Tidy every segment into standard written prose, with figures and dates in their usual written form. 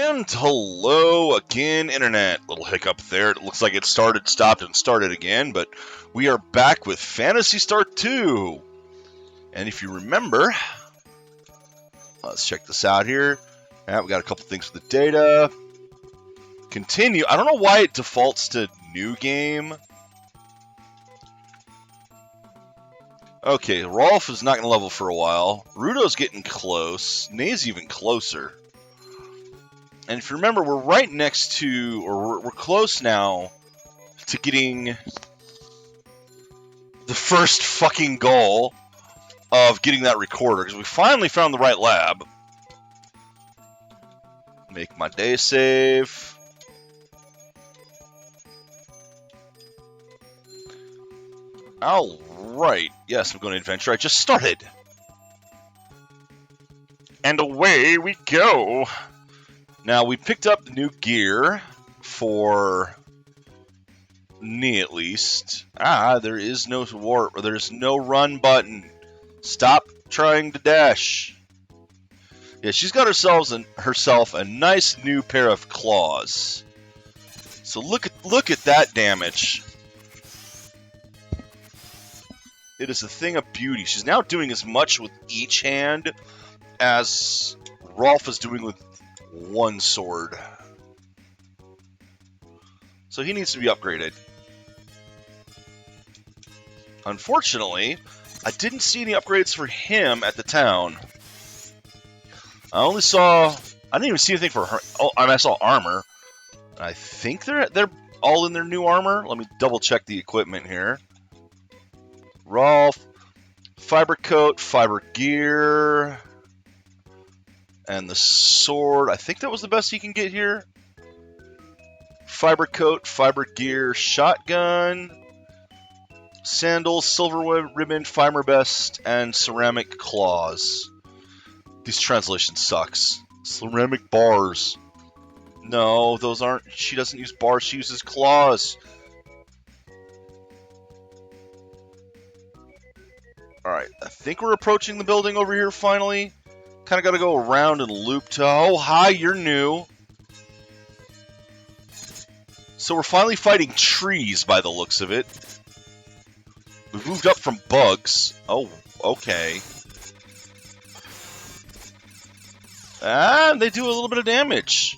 And hello again, Internet. Little hiccup there. It looks like it started, stopped, and started again, but we are back with Phantasy Star II. And if you remember, let's check this out here. We got a couple things for the data. Continue. I don't know why it defaults to new game. Okay, Rolf is not going to level for a while. Rudo's getting close. Nay's even closer. And if you remember, we're right next to, or we're close now to getting the first fucking goal of getting that recorder, because we finally found the right lab. Make my day save. Alright, yes, I'm going to adventure. I just started. And away we go. Now, we picked up the new gear for me, at least. There is no warp, or there's no run button. Stop trying to dash. Yeah, she's got herself a nice new pair of claws. So look at that damage. It is a thing of beauty. She's now doing as much with each hand as Rolf is doing with one sword. So he needs to be upgraded. Unfortunately, I didn't see any upgrades for him at the town. I didn't even see anything for her. Oh, I saw armor. I think they're all in their new armor. Let me double check the equipment here. Rolf, fiber coat, fiber gear, and the sword. I think that was the best he can get here. Fiber coat, fiber gear, shotgun, sandals, silver ribbon, fiber vest, and ceramic claws. These translations sucks. Ceramic bars. No, those aren't. She doesn't use bars. She uses claws. Alright, I think we're approaching the building over here finally. Kind of got to go around and loop to... Oh, hi, you're new. So we're finally fighting trees by the looks of it. We've moved up from bugs. Oh, okay. And they do a little bit of damage.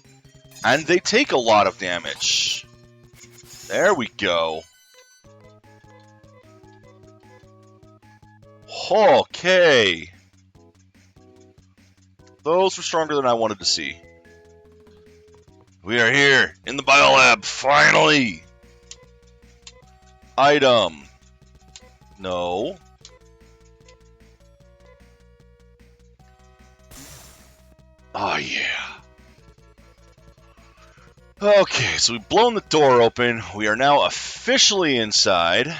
And they take a lot of damage. There we go. Okay. Those were stronger than I wanted to see. We are here in the biolab, finally! Item. No. Oh, yeah. Okay, so we've blown the door open. We are now officially inside.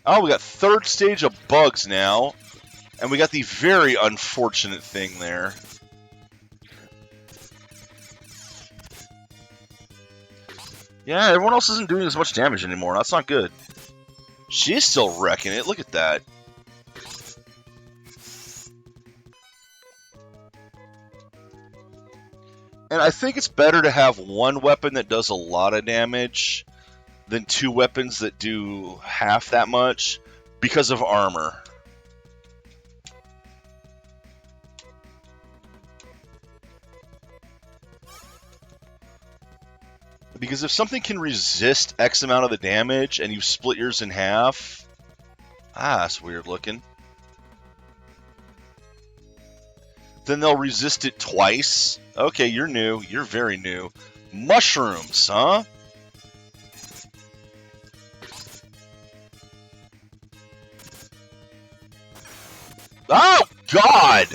Oh, we got third stage of bugs now. And we got the very unfortunate thing there. Yeah, everyone else isn't doing as much damage anymore. That's not good. She's still wrecking it. Look at that. And I think it's better to have one weapon that does a lot of damage than two weapons that do half that much because of armor. Because if something can resist X amount of the damage and you split yours in half... that's weird looking. Then they'll resist it twice. Okay, you're new. You're very new. Mushrooms, huh? Oh, God!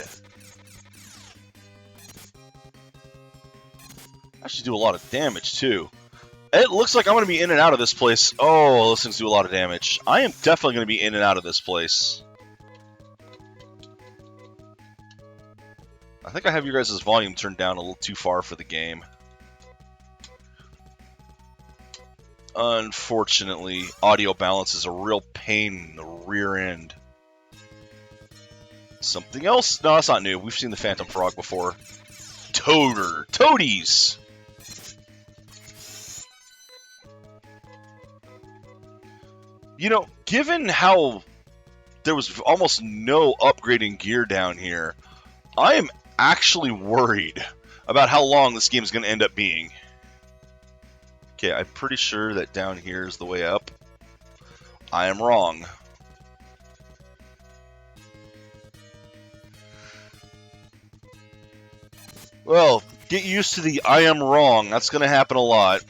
I should do a lot of damage, too. It looks like I'm going to be in and out of this place. Oh, those things do a lot of damage. I am definitely going to be in and out of this place. I think I have your guys' volume turned down a little too far for the game. Unfortunately, audio balance is a real pain in the rear end. Something else? No, that's not new. We've seen the Phantom Frog before. Toadies! You know, given how there was almost no upgrading gear down here, I am actually worried about how long this game is going to end up being. Okay, I'm pretty sure that down here is the way up. I am wrong. Well, get used to the I am wrong. That's going to happen a lot.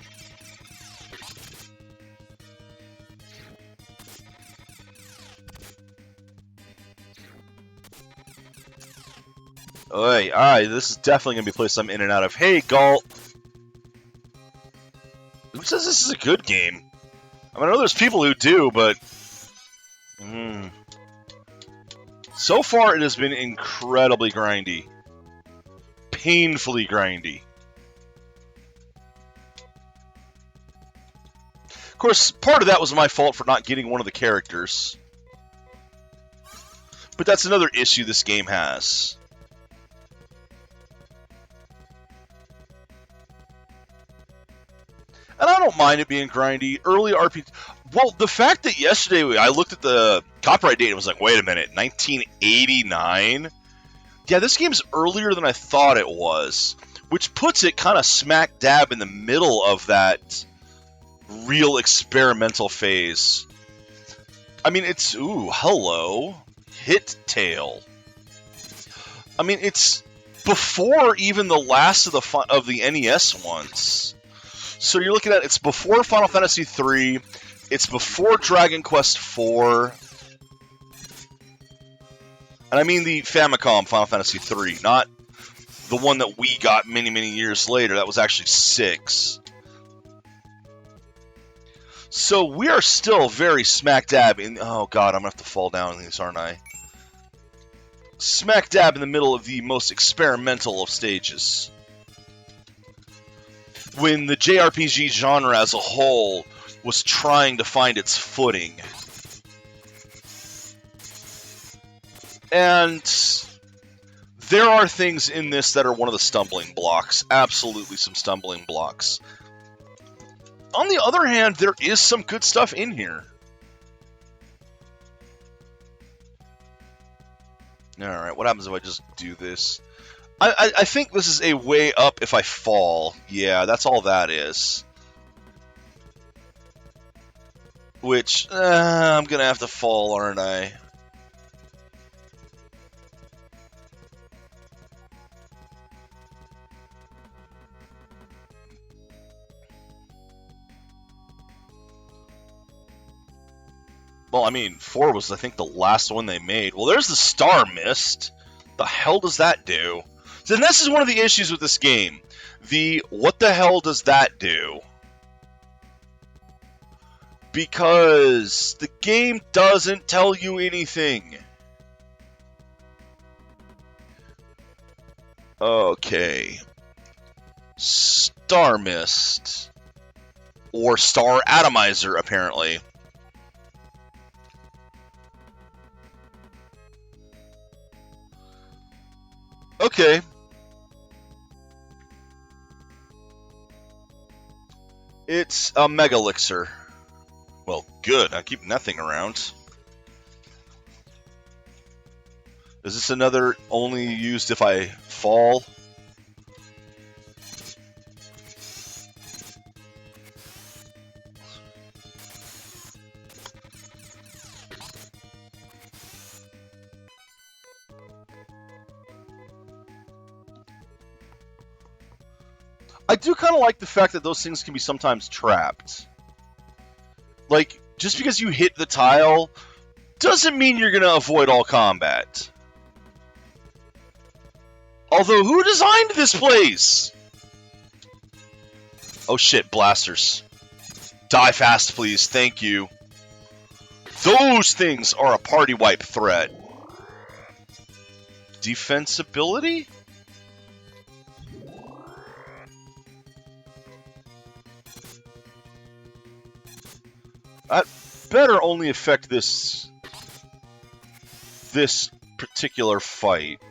Alright, this is definitely going to be a place I'm in and out of. Hey, Galt! Who says this is a good game? I mean, I know there's people who do, but... So far, it has been incredibly grindy. Painfully grindy. Of course, part of that was my fault for not getting one of the characters. But that's another issue this game has. And I don't mind it being grindy. Early RPG... Well, the fact that yesterday I looked at the copyright date and was like, wait a minute, 1989? Yeah, this game's earlier than I thought it was. Which puts it kind of smack dab in the middle of that real experimental phase. I mean, it's... Ooh, hello. Hit Tail. I mean, it's before even the last of the NES ones. So you're looking at, it's before Final Fantasy III, it's before Dragon Quest IV, and I mean the Famicom Final Fantasy III, not the one that we got many, many years later. That was actually 6. So we are still very smack dab in... Oh god, I'm going to have to fall down in these, aren't I? Smack dab in the middle of the most experimental of stages. When the JRPG genre as a whole was trying to find its footing. And there are things in this that are one of the stumbling blocks. Absolutely some stumbling blocks. On the other hand, there is some good stuff in here. Alright, what happens if I just do this? I think this is a way up if I fall. Yeah, that's all that is. Which, I'm gonna have to fall, aren't I? Well, I mean, 4 was, I think, the last one they made. Well, there's the Star Mist. The hell does that do? So this is one of the issues with this game. What the hell does that do? Because the game doesn't tell you anything. Okay. Star Mist. Or Star Atomizer, apparently. Okay. It's a Mega Elixir. Well, good. I keep nothing around. Is this another only used if I fall? I do kind of like the fact that those things can be sometimes trapped. Like, just because you hit the tile doesn't mean you're going to avoid all combat. Although, who designed this place? Oh shit, blasters. Die fast, please. Thank you. Those things are a party wipe threat. Defensibility? That better only affect this particular fight.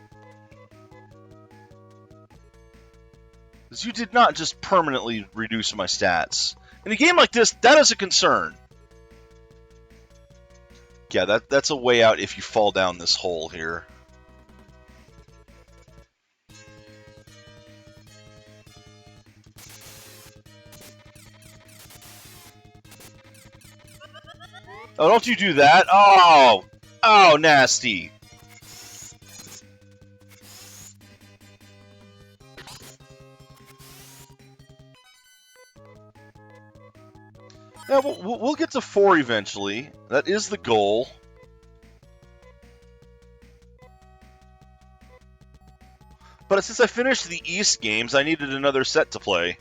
Because you did not just permanently reduce my stats. In a game like this, that is a concern. Yeah, that's a way out if you fall down this hole here. Oh, don't you do that. Oh! Oh, nasty. Yeah, we'll get to 4 eventually. That is the goal. But since I finished the East games, I needed another set to play.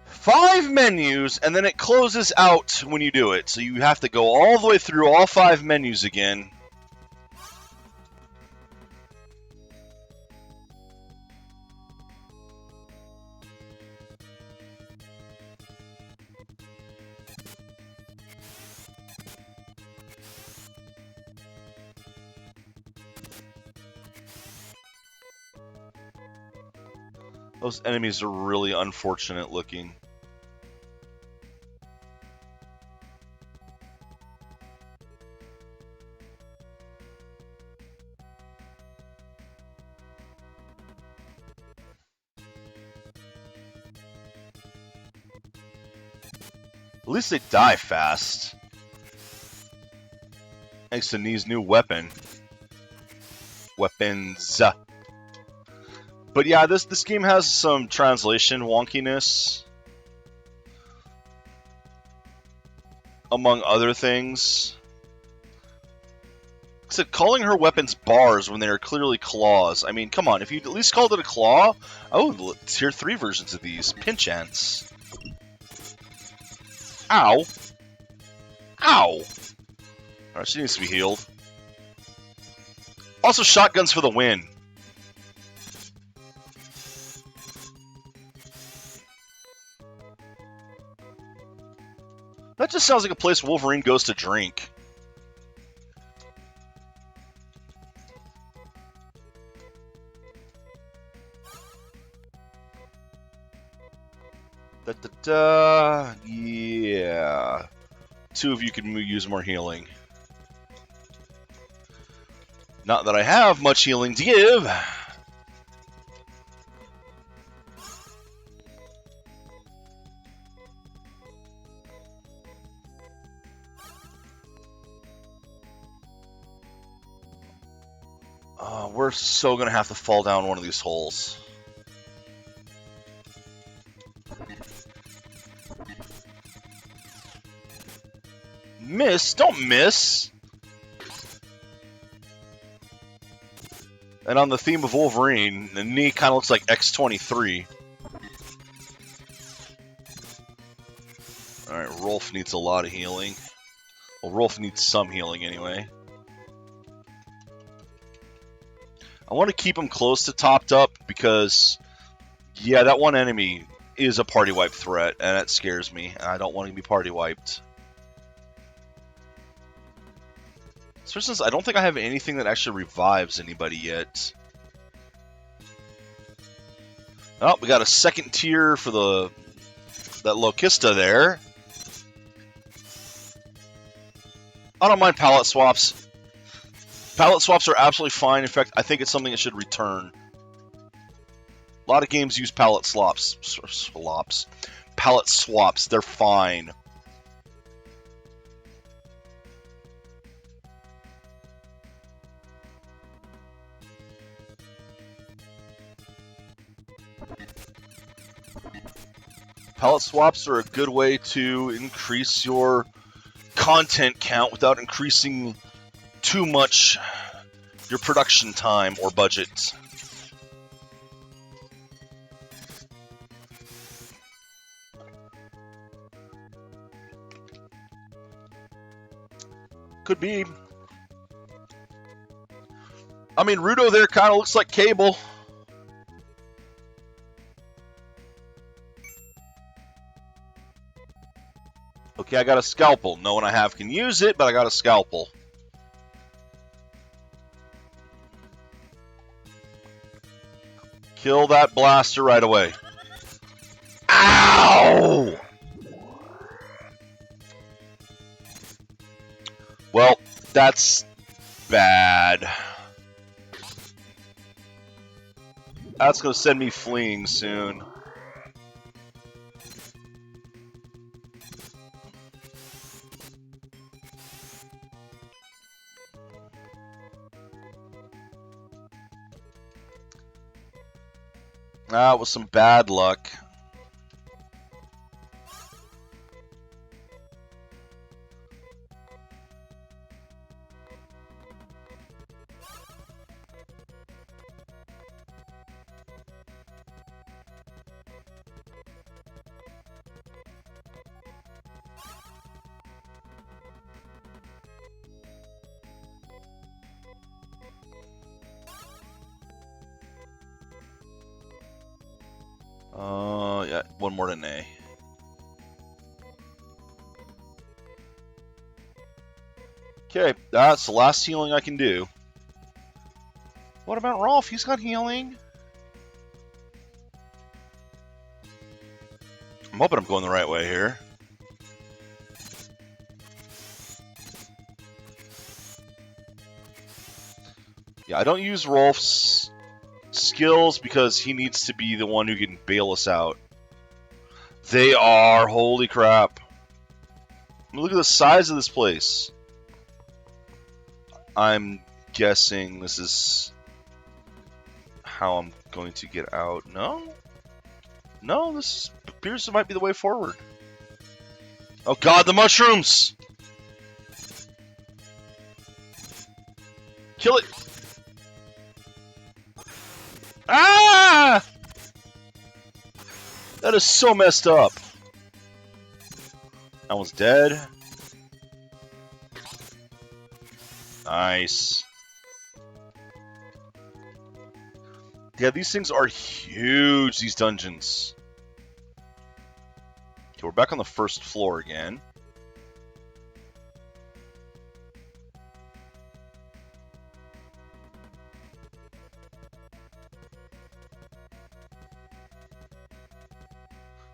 Five menus, and then it closes out when you do it. So you have to go all the way through all 5 menus again. Those enemies are really unfortunate looking. At least they die fast. Thanks to Nee's new weapon. Weapons. But yeah, this game has some translation wonkiness. Among other things. Except calling her weapons bars when they are clearly claws. I mean, come on, if you at least called it a claw, I would tier 3 versions of these. Pinch ants. Ow. Ow. Alright, she needs to be healed. Also, shotguns for the win. That just sounds like a place Wolverine goes to drink. Da-da-da. Yeah. 2 of you can use more healing. Not that I have much healing to give. We're so gonna have to fall down one of these holes. Miss? Don't miss! And on the theme of Wolverine, the knee kind of looks like X-23. Alright, Rolf needs a lot of healing. Well, Rolf needs some healing anyway. I want to keep him close to topped up because, yeah, that one enemy is a party wipe threat, and that scares me. I don't want to be party wiped. For instance, I don't think I have anything that actually revives anybody yet. Oh, we got a second tier for that Locista there. I don't mind palette swaps. Palette swaps are absolutely fine. In fact, I think it's something that should return. A lot of games use palette swaps. Palette swaps. They're fine. Palette swaps are a good way to increase your content count without increasing too much your production time or budget. Could be. I mean, Rudo there kind of looks like Cable. Okay, I got a scalpel. No one I have can use it, but I got a scalpel. Kill that blaster right away. Ow! Well, that's bad. That's going to send me fleeing soon. That was some bad luck. Yeah, one more than A. Okay, that's the last healing I can do. What about Rolf? He's got healing. I'm hoping I'm going the right way here. Yeah, I don't use Rolf's skills because he needs to be the one who can bail us out. They are. Holy crap. Look at the size of this place. I'm guessing this is how I'm going to get out. No? No, this appears to might be the way forward. Oh god, the mushrooms! Kill it! Ah! That is so messed up. That one's dead. Nice. Yeah, these things are huge, these dungeons. Okay, we're back on the first floor again.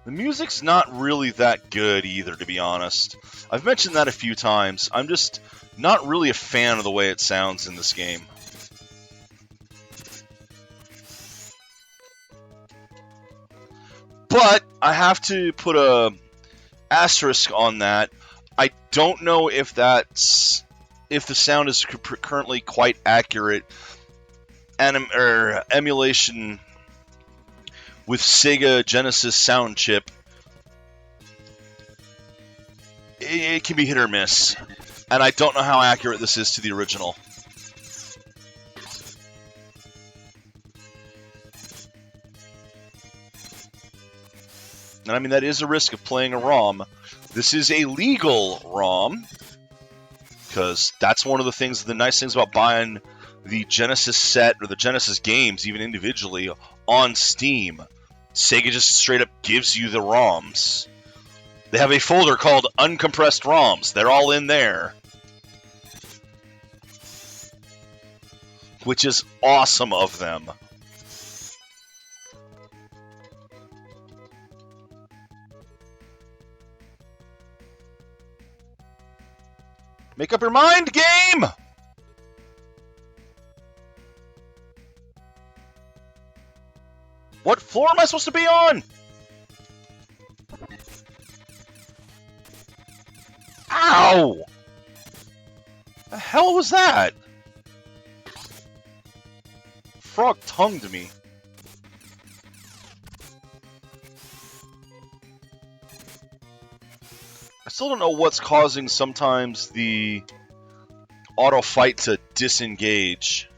The music's not really that good either, to be honest. I've mentioned that a few times. I'm just not really a fan of the way it sounds in this game. But I have to put a asterisk on that. I don't know if that's the sound is currently quite accurate. Emulation with Sega Genesis sound chip, it can be hit or miss. And I don't know how accurate this is to the original. And I mean, that is a risk of playing a ROM. This is a legal ROM, because that's one of the things, the nice things about buying the Genesis set, or the Genesis games, even individually, on Steam. Sega just straight up gives you the ROMs. They have a folder called Uncompressed ROMs. They're all in there. Which is awesome of them. Make up your mind, game! What floor am I supposed to be on? Ow! The hell was that? Frog tongued me. I still don't know what's causing sometimes the auto fight to disengage.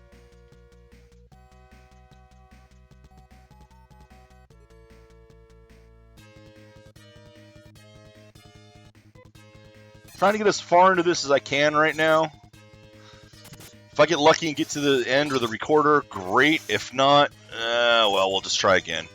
Trying to get as far into this as I can right now. If I get lucky and get to the end or the recorder, great. If not, well, we'll just try again.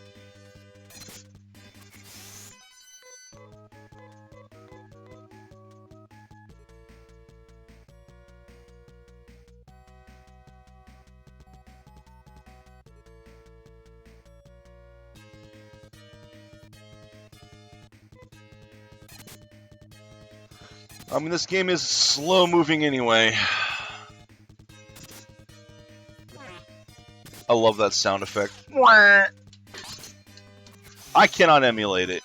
I mean, this game is slow moving anyway. I love that sound effect. I cannot emulate it.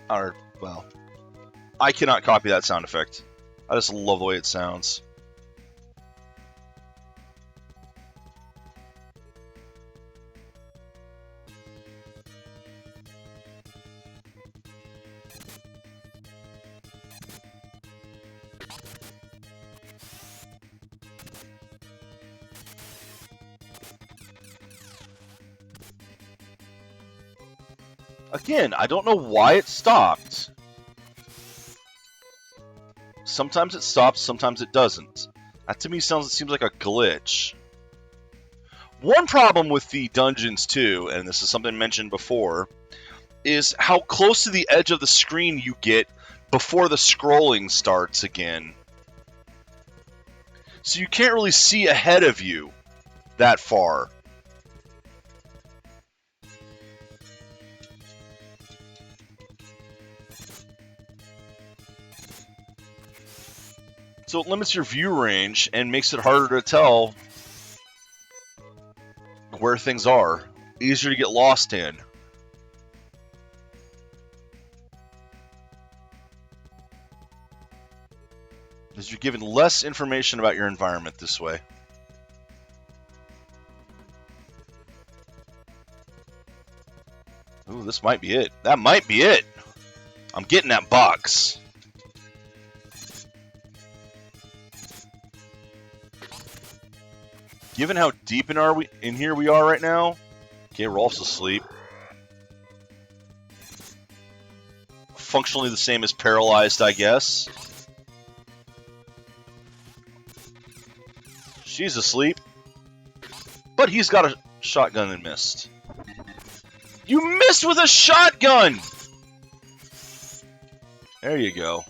Or, well, I cannot copy that sound effect. I just love the way it sounds. Again, I don't know why it stopped. Sometimes it stops, sometimes it doesn't. That to me seems like a glitch. One problem with the dungeons too, and this is something mentioned before, is how close to the edge of the screen you get before the scrolling starts again. So you can't really see ahead of you that far. So it limits your view range and makes it harder to tell where things are. Easier to get lost in. Because you're given less information about your environment this way. Ooh, this might be it. That might be it. I'm getting that box. Given how deep in here we are right now, okay, Rolf's asleep. Functionally the same as paralyzed, I guess. She's asleep. But he's got a shotgun and missed. You missed with a shotgun! There you go.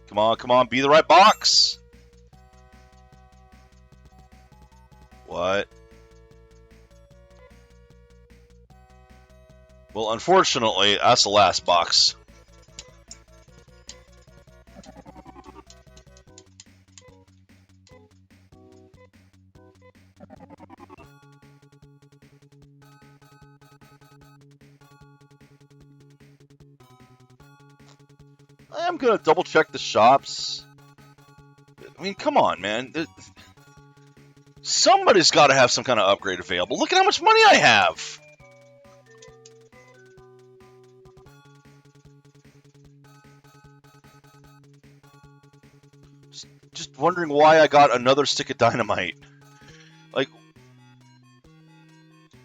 Come on, come on, be the right box! What? Well, unfortunately, that's the last box. I'm gonna double check the shops. I mean, come on, man. Somebody's got to have some kind of upgrade available. Look at how much money I have. Just wondering why I got another stick of dynamite. Like,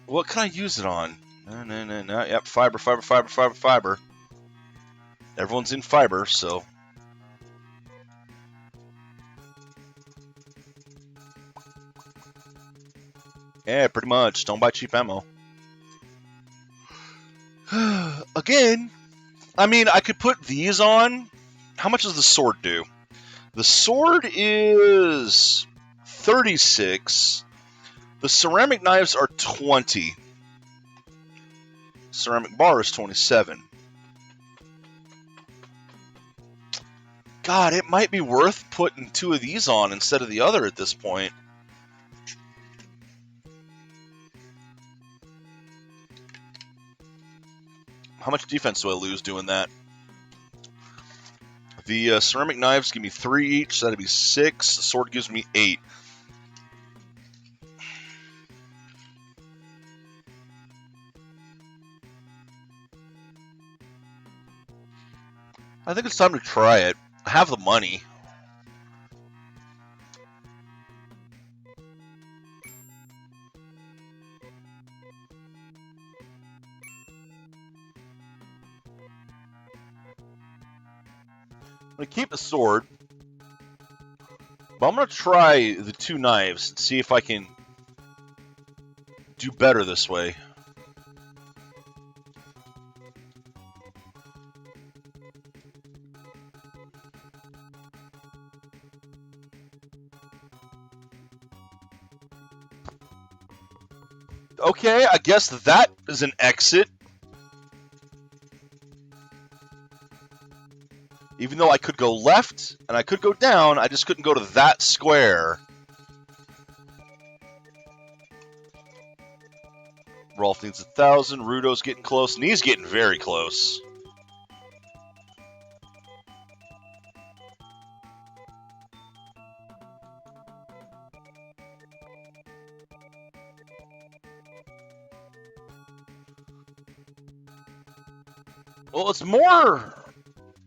what can I use it on? No. Yep, fiber. Everyone's in fiber, so. Yeah, pretty much. Don't buy cheap ammo. Again, I mean, I could put these on. How much does the sword do? The sword is 36. The ceramic knives are 20. Ceramic bar is 27. God, it might be worth putting 2 of these on instead of the other at this point. How much defense do I lose doing that? The ceramic knives give me 3 each, so that'd be 6. The sword gives me 8. I think it's time to try it. I have the money. I'm going to keep the sword, but I'm going to try the 2 knives and see if I can do better this way. Okay, I guess that is an exit. Even though I could go left and I could go down, I just couldn't go to that square. Rolf needs 1,000. Rudo's getting close, and he's getting very close. Well, it's more...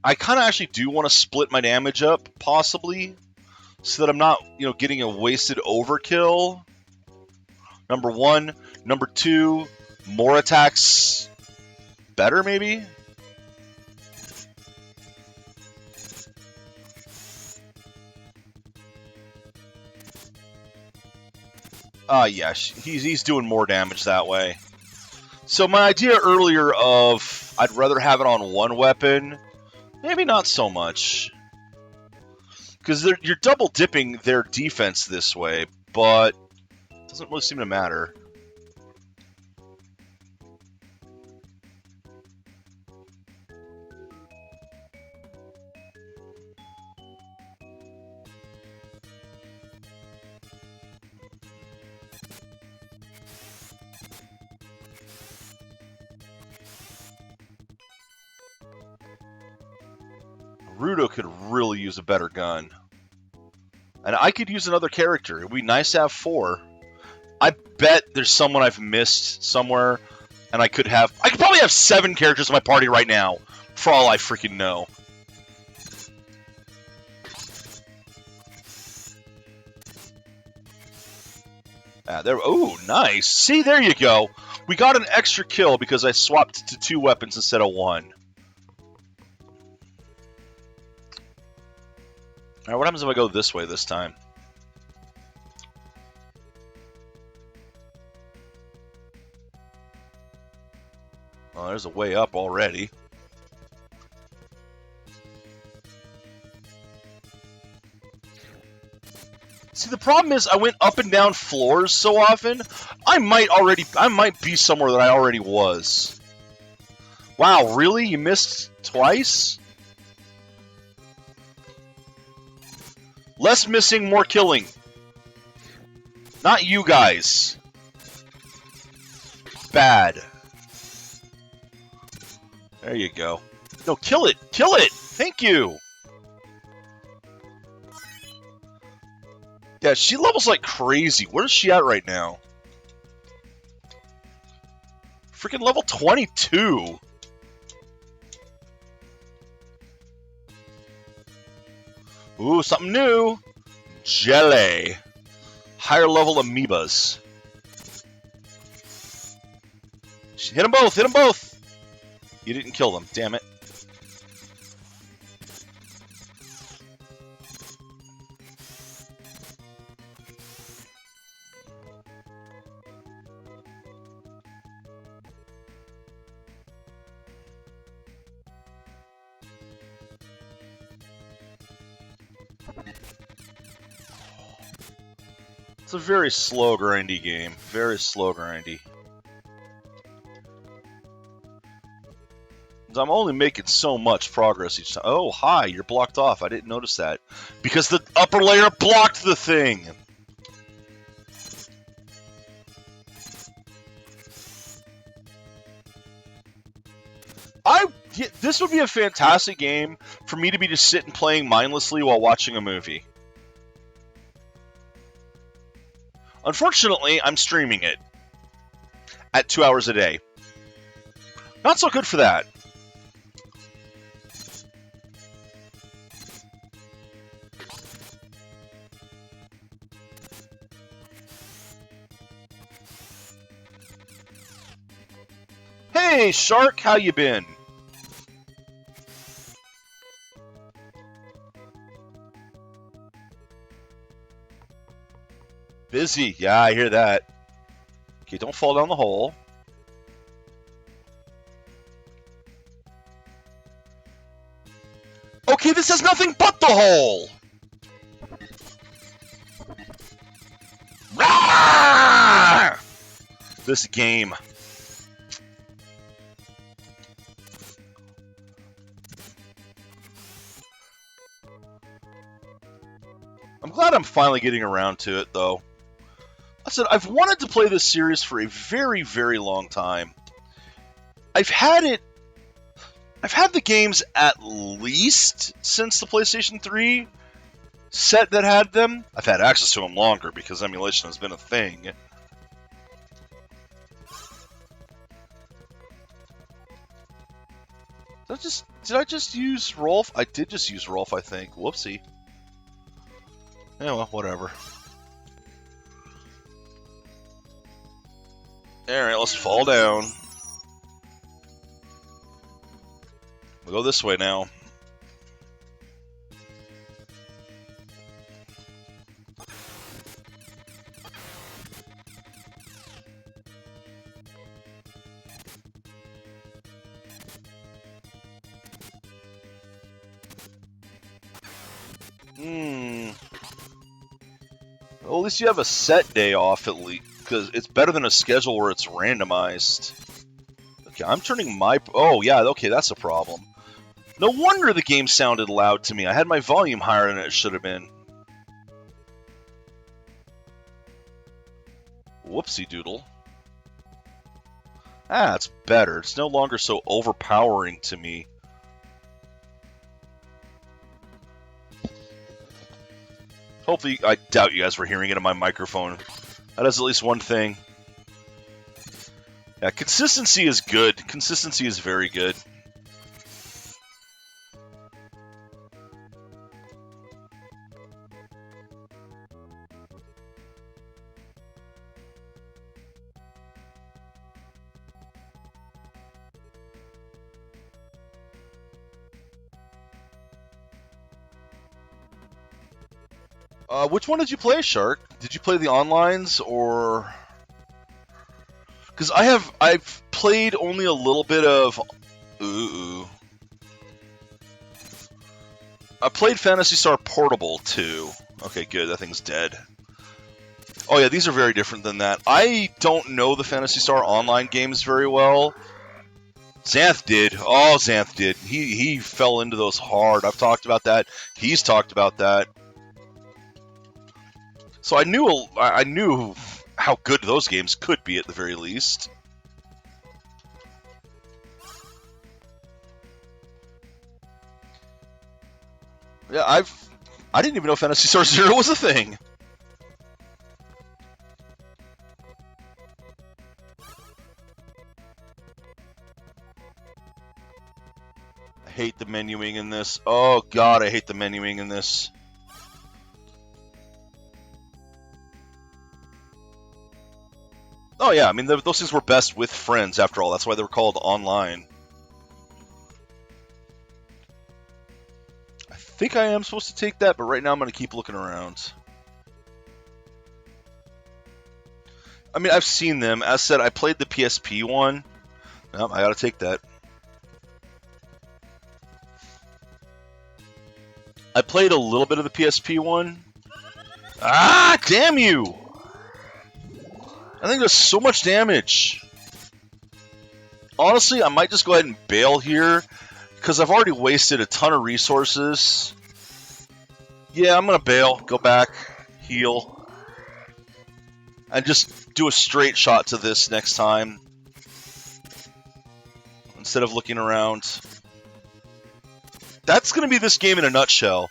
I kind of actually do want to split my damage up, possibly, so that I'm not, getting a wasted overkill. Number one. Number two, more attacks better, maybe? Yeah, he's doing more damage that way. So my idea earlier of I'd rather have it on one weapon, maybe not so much. Because you're double dipping their defense this way, but it doesn't really seem to matter. Rudo could really use a better gun. And I could use another character. It would be nice to have 4. I bet there's someone I've missed somewhere, and I could probably have 7 characters in my party right now, for all I freaking know. Oh, nice. See, there you go. We got an extra kill because I swapped to 2 weapons instead of 1. Alright, what happens if I go this way this time? Well, there's a way up already. See, the problem is I went up and down floors so often, I might be somewhere that I already was. Wow, really? You missed twice? Less missing, more killing. Not you guys. Bad. There you go. No, kill it! Kill it! Thank you! Yeah, she levels like crazy. Where's she at right now? Freaking level 22! Ooh, something new! Jelly. Higher level amoebas. Hit them both! Hit them both! You didn't kill them, damn it. It's a very slow, grindy game. Very slow, grindy. I'm only making so much progress each time. Oh, hi, you're blocked off. I didn't notice that. Because the upper layer blocked the thing! This would be a fantastic game for me to be just sitting playing mindlessly while watching a movie. Unfortunately, I'm streaming it at 2 hours a day. Not so good for that. Hey, Shark, how you been? Busy. Yeah, I hear that. Okay, don't fall down the hole. Okay, this is nothing but the hole! Ah! This game. I'm glad I'm finally getting around to it, though. I said I've wanted to play this series for a very, very long time. I've had the games at least since the PlayStation 3 set that had them. I've had access to them longer because emulation has been a thing. Did I just use Rolf? I did just use Rolf, I think. Whoopsie. Yeah, well, whatever. Alright, let's fall down. We'll go this way now. Well, at least you have a set day off, at least, because it's better than a schedule where it's randomized. Okay, I'm turning my... Oh, yeah, okay, that's a problem. No wonder the game sounded loud to me. I had my volume higher than it should have been. Whoopsie doodle. Ah, it's better. It's no longer so overpowering to me. Hopefully, I doubt you guys were hearing it in my microphone. That is at least one thing. Yeah, consistency is good. Consistency is very good. Which one did you play, Shark? Did you play the onlines or? Because I've played only a little bit of. I played Phantasy Star Portable too. Okay, good. That thing's dead. Oh yeah, these are very different than that. I don't know the Phantasy Star online games very well. Xanth did. Oh, Xanth did. He fell into those hard. I've talked about that. He's talked about that. So I knew how good those games could be at the very least. Yeah, I didn't even know Phantasy Star 0 was a thing. I hate the menuing in this. Oh god, I hate the menuing in this. Oh yeah, I mean, those things were best with friends, after all. That's why they were called online. I think I am supposed to take that, but right now I'm going to keep looking around. I mean, I've seen them. As said, I played the PSP one. Nope, I got to take that. I played a little bit of the PSP one. Ah, damn you! I think there's so much damage. Honestly, I might just go ahead and bail here, because I've already wasted a ton of resources. Yeah, I'm going to bail, go back, heal, and just do a straight shot to this next time, instead of looking around. That's going to be this game in a nutshell.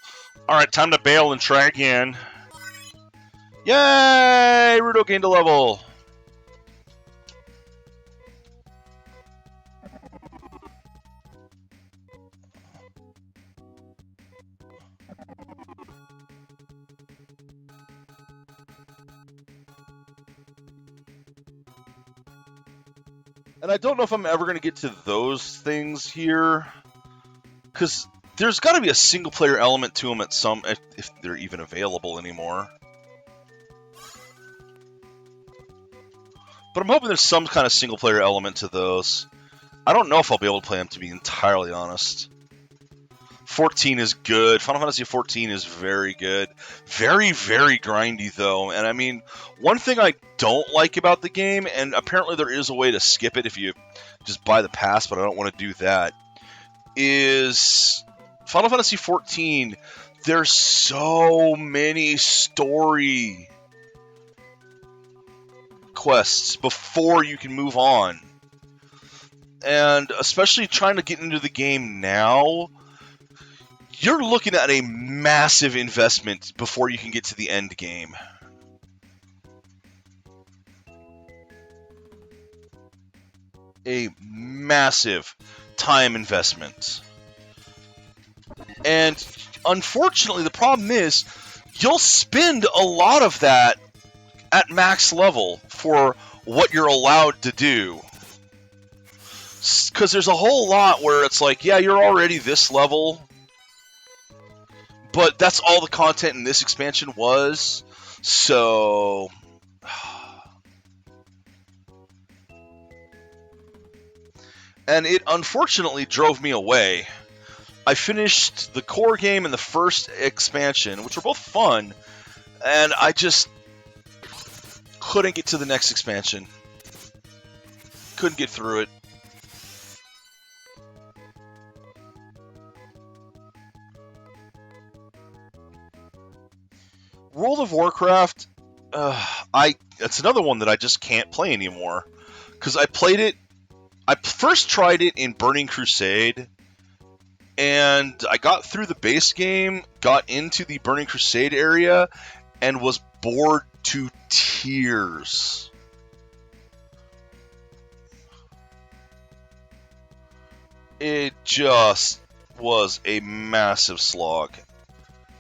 Alright, time to bail and try again. Yay! Rudo gained a level. And I don't know if I'm ever going to get to those things here, because there's got to be a single-player element to them at some, if they're even available anymore. But I'm hoping there's some kind of single-player element to those. I don't know if I'll be able to play them, to be entirely honest. 14 is good. Final Fantasy 14 is very good. Very, very grindy, though. And I mean, one thing I don't like about the game, and apparently there is a way to skip it if you just buy the pass, but I don't want to do that, is Final Fantasy 14, there's so many story quests before you can move on. And especially trying to get into the game now, you're looking at a massive investment before you can get to the end game. A massive time investment. And unfortunately, the problem is you'll spend a lot of that at max level for what you're allowed to do. Because there's a whole lot where it's like, yeah, you're already this level, but that's all the content in this expansion was. So and it unfortunately drove me away. I finished the core game and the first expansion, which were both fun, and I just couldn't get to the next expansion. Couldn't get through it. World of Warcraft, it's another one that I just can't play anymore. Because I played it, I first tried it in Burning Crusade, and I got through the base game, got into the Burning Crusade area, and was bored to tears. It just was a massive slog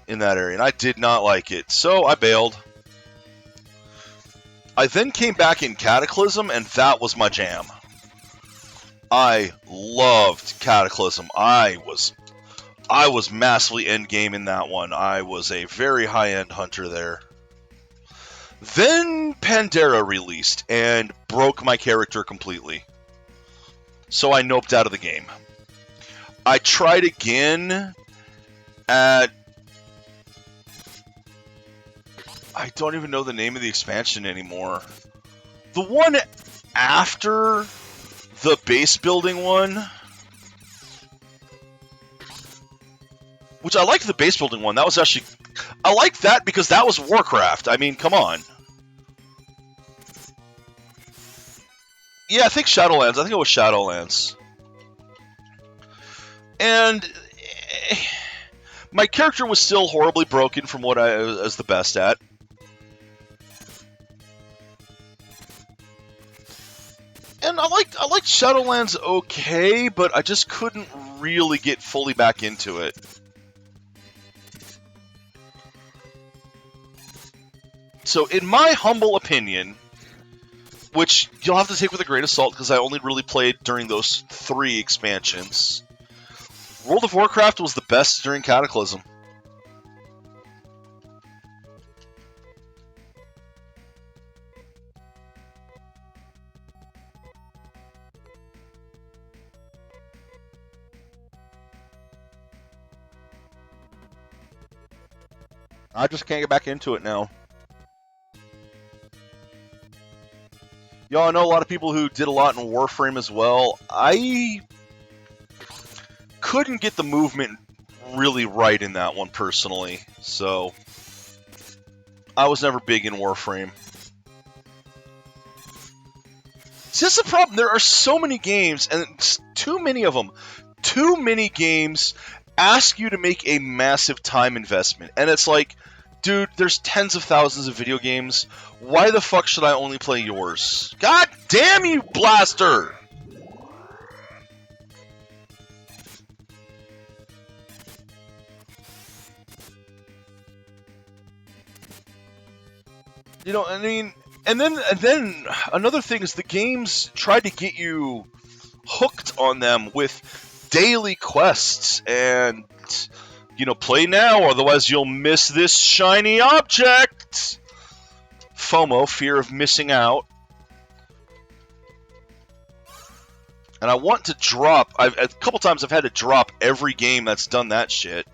in that area, and I did not like it, so I bailed. I then came back in Cataclysm, and that was my jam. I loved Cataclysm. I was massively endgame in that one. I was a very high-end hunter there. Then Pandera released and broke my character completely. So I noped out of the game. I tried again at... I don't even know the name of the expansion anymore. The one after the base building one, which I liked the base building one. That was actually... I liked that because that was Warcraft. I mean, come on. Yeah, I think Shadowlands. I think it was Shadowlands. And my character was still horribly broken from what I was the best at. And I liked Shadowlands okay, but I just couldn't really get fully back into it. So, in my humble opinion, which you'll have to take with a grain of salt because I only really played during those 3 expansions, World of Warcraft was the best during Cataclysm. I just can't get back into it now. Y'all, I know a lot of people who did a lot in Warframe as well. I couldn't get the movement really right in that one personally, so I was never big in Warframe. See, that's the problem. There are so many games, and too many of them. Too many games ask you to make a massive time investment, and it's like, dude, there's tens of thousands of video games. Why the fuck should I only play yours? God damn you, blaster! You know, I mean, and then another thing is the games try to get you hooked on them with daily quests and, you know, play now, otherwise you'll miss this shiny object. FOMO, fear of missing out. And I want to drop, a couple times I've had to drop every game that's done that shit.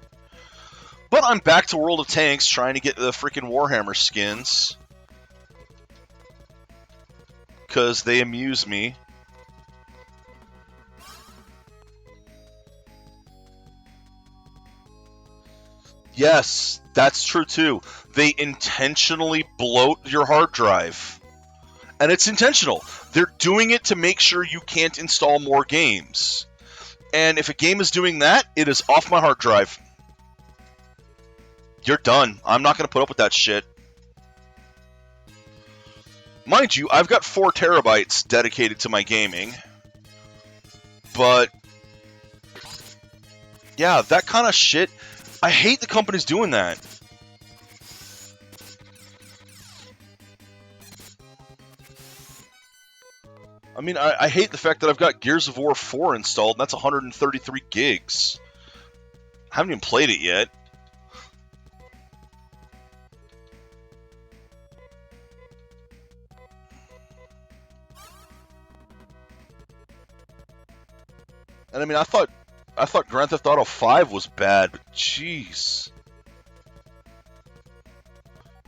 But I'm back to World of Tanks trying to get the freaking Warhammer skins. Because they amuse me. Yes, that's true too. They intentionally bloat your hard drive. And it's intentional. They're doing it to make sure you can't install more games. And if a game is doing that, it is off my hard drive. You're done. I'm not going to put up with that shit. Mind you, I've got 4 terabytes dedicated to my gaming. But, yeah, that kind of shit, I hate the companies doing that. I mean, I hate the fact that I've got Gears of War 4 installed, and that's 133 gigs. I haven't even played it yet. And I mean, I thought Grand Theft Auto 5 was bad, but jeez.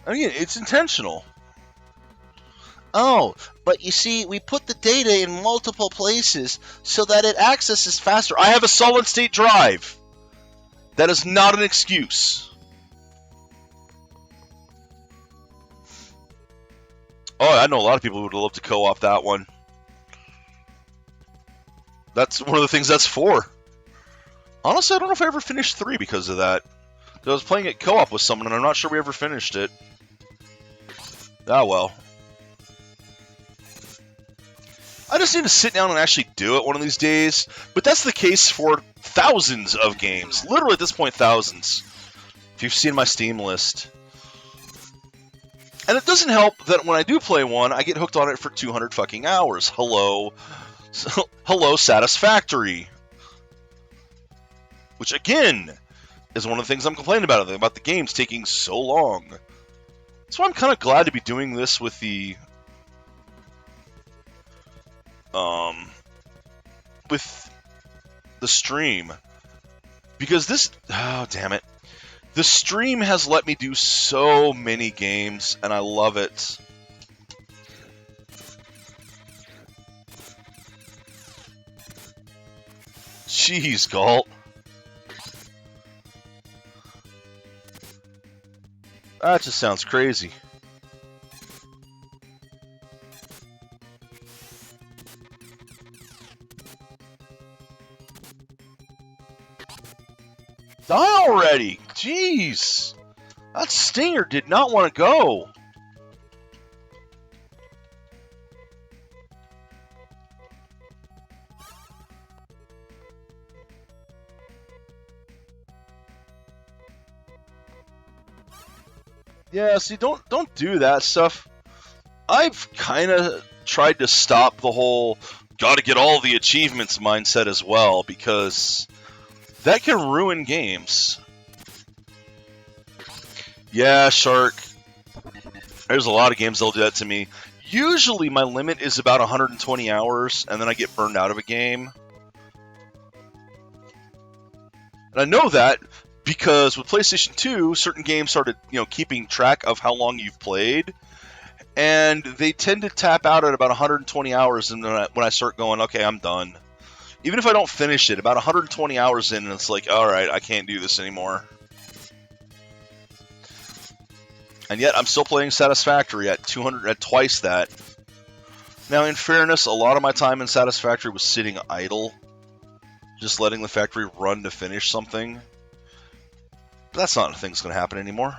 I mean, it's intentional. Oh, but you see, we put the data in multiple places so that it accesses faster. I have a solid-state drive. That is not an excuse. Oh, I know a lot of people who would love to co-op that one. That's one of the things that's for. Honestly, I don't know if I ever finished 3 because of that. I was playing it co-op with someone, and I'm not sure we ever finished it. Ah, well. I just need to sit down and actually do it one of these days. But that's the case for thousands of games. Literally, at this point, thousands. If you've seen my Steam list. And it doesn't help that when I do play one, I get hooked on it for 200 fucking hours. Hello. Hello, Satisfactory. Which, again, is one of the things I'm complaining about the games taking so long. So I'm kind of glad to be doing this with the... with the stream. Because this... Oh, damn it. The stream has let me do so many games, and I love it. Jeez, Galt. That just sounds crazy. Die already! Jeez! That stinger did not want to go. Yeah, see, don't do that stuff. I've kind of tried to stop the whole gotta get all the achievements mindset as well, because that can ruin games. Yeah, Shark. There's a lot of games that'll do that to me. Usually my limit is about 120 hours, and then I get burned out of a game. And I know that because with PlayStation 2, certain games started, keeping track of how long you've played, and they tend to tap out at about 120 hours, and then when I start going, okay, I'm done. Even if I don't finish it, about 120 hours in, and it's like, alright, I can't do this anymore. And yet, I'm still playing Satisfactory at twice that. Now, in fairness, a lot of my time in Satisfactory was sitting idle, just letting the factory run to finish something. But that's not a thing that's going to happen anymore.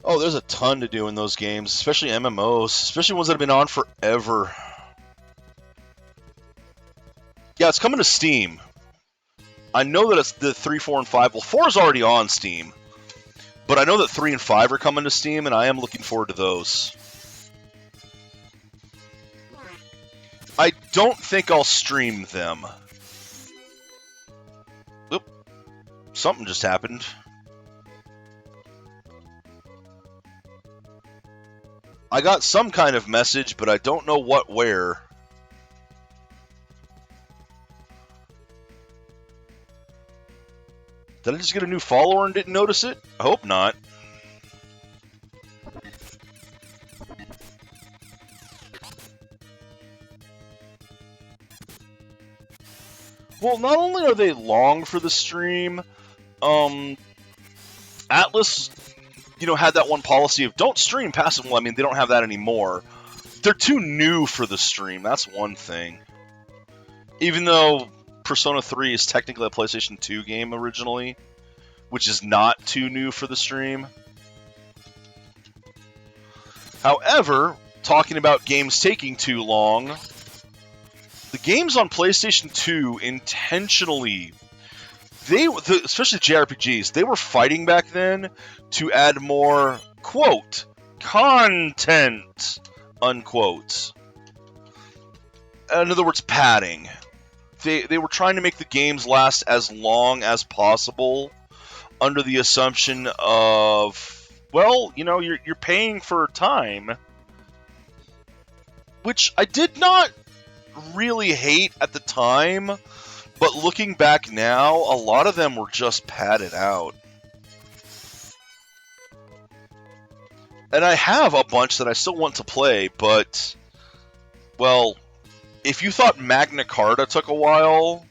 Oh, there's a ton to do in those games, especially MMOs, especially ones that have been on forever. Yeah, it's coming to Steam. I know that it's the 3, 4, and 5. Well, 4 is already on Steam. But I know that 3 and 5 are coming to Steam, and I am looking forward to those. I don't think I'll stream them. Oop. Something just happened. I got some kind of message, but I don't know where. Did I just get a new follower and didn't notice it? I hope not. Well, not only are they long for the stream, Atlas, had that one policy of don't stream past them. Well, I mean, they don't have that anymore. They're too new for the stream. That's one thing. Even though Persona 3 is technically a PlayStation 2 game originally, which is not too new for the stream. However, talking about games taking too long, the games on PlayStation 2 intentionally, especially JRPGs, they were fighting back then to add more, quote, content, unquote. In other words, padding. They were trying to make the games last as long as possible under the assumption of, well, you're paying for time, which I did not really hate at the time, but looking back now, a lot of them were just padded out. And I have a bunch that I still want to play, but, well, if you thought Magna Carta took a while,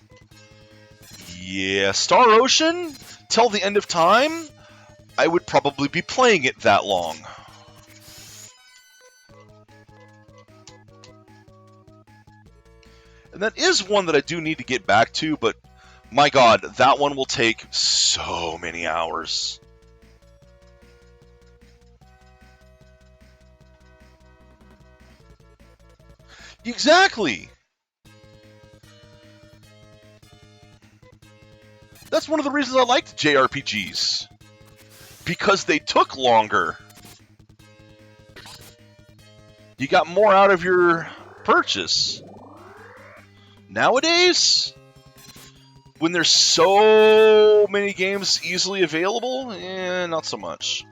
yeah, Star Ocean, till the end of time, I would probably be playing it that long. And that is one that I do need to get back to, but my god, that one will take so many hours. Exactly! That's one of the reasons I liked JRPGs. Because they took longer. You got more out of your purchase. Nowadays, when there's so many games easily available, not so much.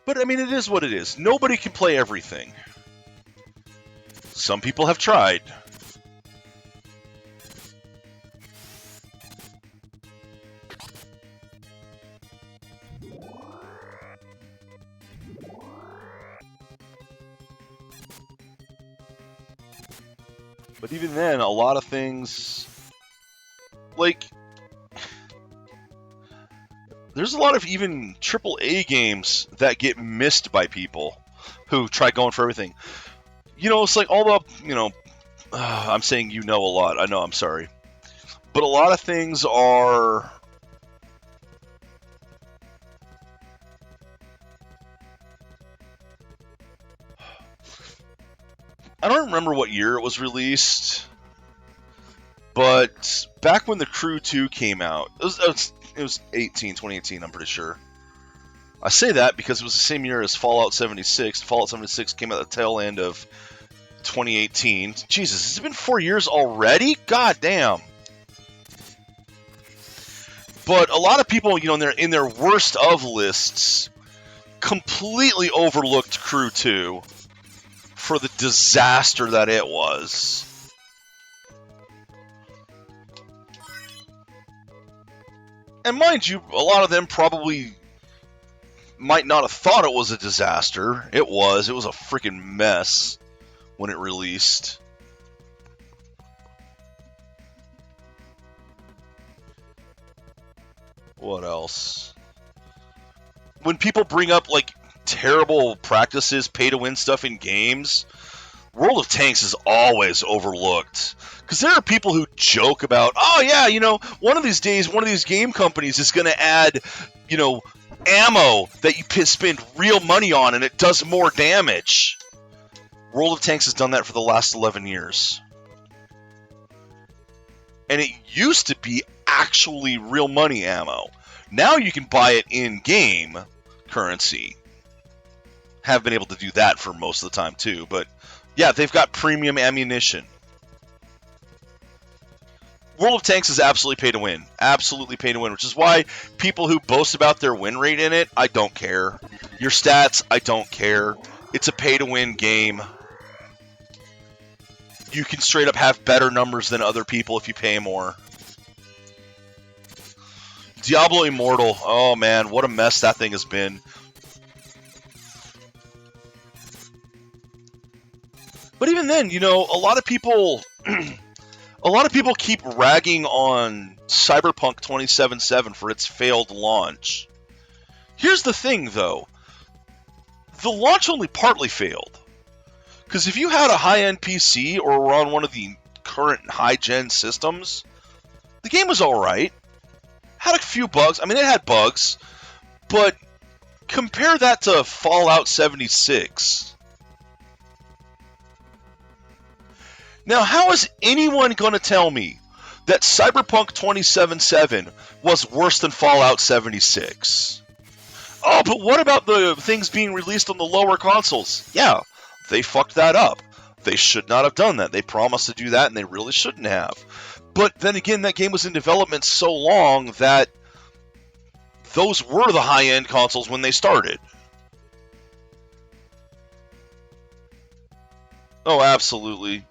But, I mean, it is what it is. Nobody can play everything. Some people have tried. But even then, a lot of things, like, there's a lot of even AAA games that get missed by people who try going for everything. It's like all the, I'm saying a lot. I know, I'm sorry. But a lot of things are... I don't remember what year it was released, but back when The Crew 2 came out, it was 2018, I'm pretty sure. I say that because it was the same year as Fallout 76. Fallout 76 came out at the tail end of 2018. Jesus, has it been 4 years already? God damn. But a lot of people, in their worst of lists, completely overlooked Crew 2 for the disaster that it was. And mind you, a lot of them probably might not have thought it was a disaster. It was a freaking mess when it released. What else? When people bring up, like, terrible practices, pay-to-win stuff in games, World of Tanks is always overlooked. Because there are people who joke about, oh yeah, one of these days, one of these game companies is going to add, ammo that you spend real money on and it does more damage. World of Tanks has done that for the last 11 years. And it used to be actually real money ammo. Now you can buy it in-game currency. Have been able to do that for most of the time too, but yeah, they've got premium ammunition. World of Tanks is absolutely pay to win. Absolutely pay to win, which is why people who boast about their win rate in it, I don't care. Your stats, I don't care. It's a pay to win game. You can straight up have better numbers than other people if you pay more. Diablo Immortal, oh man, what a mess that thing has been. But even then, you know, a lot of people keep ragging on Cyberpunk 2077 for its failed launch. Here's the thing, though. The launch only partly failed. Because if you had a high-end PC or were on one of the current high-gen systems, the game was alright. Had a few bugs. I mean, it had bugs. But compare that to Fallout 76. Now, how is anyone going to tell me that Cyberpunk 2077 was worse than Fallout 76? Oh, but what about the things being released on the lower consoles? Yeah, they fucked that up. They should not have done that. They promised to do that, and they really shouldn't have. But then again, that game was in development so long that those were the high-end consoles when they started. Oh, absolutely.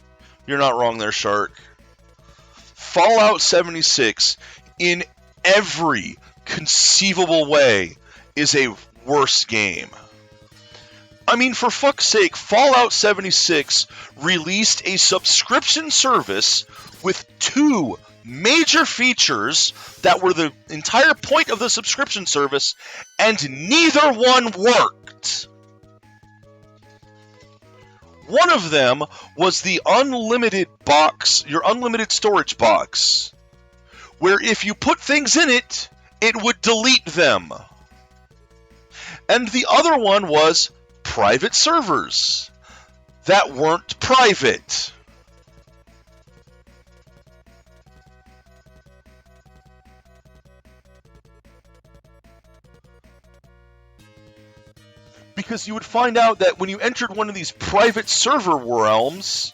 You're not wrong there, Shark. Fallout 76, in every conceivable way, is a worse game. I mean, for fuck's sake, Fallout 76 released a subscription service with 2 major features that were the entire point of the subscription service, and neither one worked. One of them was the unlimited box, your unlimited storage box, where if you put things in it, it would delete them. And the other one was private servers that weren't private. Because you would find out that when you entered one of these private server realms,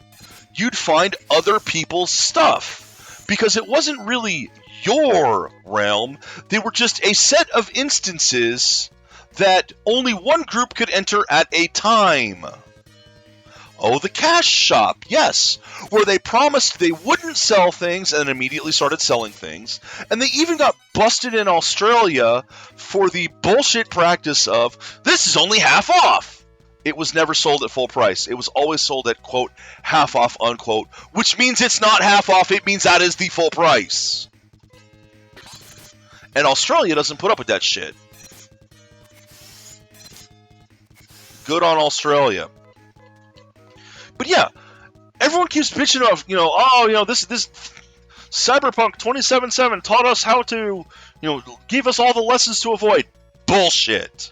you'd find other people's stuff. Because it wasn't really your realm, they were just a set of instances that only one group could enter at a time. Oh, the cash shop, yes, where they promised they wouldn't sell things and immediately started selling things. And they even got busted in Australia for the bullshit practice of, this is only half off. It was never sold at full price. It was always sold at, quote, half off, unquote, which means it's not half off, it means that is the full price. And Australia doesn't put up with that shit. Good on Australia. But yeah, everyone keeps bitching off, this Cyberpunk 2077 taught us how to, give us all the lessons to avoid. Bullshit.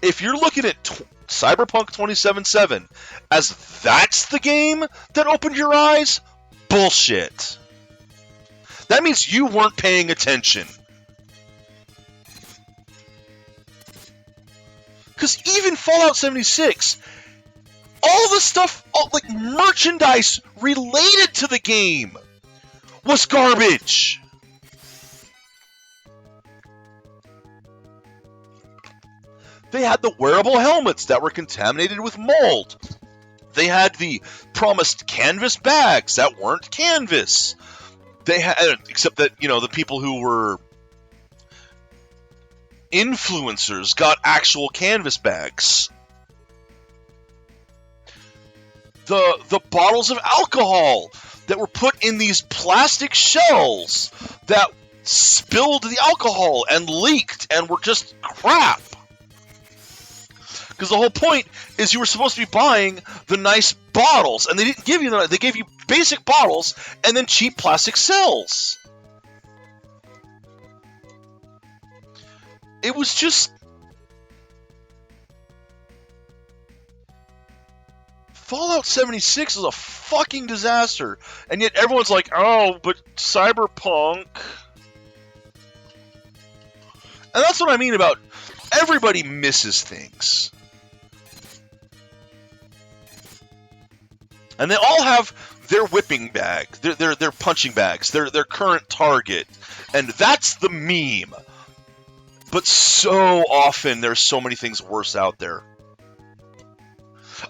If you're looking at Cyberpunk 2077 as that's the game that opened your eyes, bullshit. That means you weren't paying attention. Because even Fallout 76, all the stuff, like merchandise related to the game, was garbage. They had the wearable helmets that were contaminated with mold. They had the promised canvas bags that weren't canvas. They had, except that, the people who were influencers got actual canvas bags. The bottles of alcohol that were put in these plastic shells that spilled the alcohol and leaked and were just crap. Because the whole point is you were supposed to be buying the nice bottles, and they didn't give you that. They gave you basic bottles and then cheap plastic cells. It was just... Fallout 76 is a fucking disaster. And yet everyone's like, oh, but Cyberpunk... And that's what I mean about everybody misses things. And they all have their whipping bag, their punching bags, their current target. And that's the meme. But so often, there's so many things worse out there.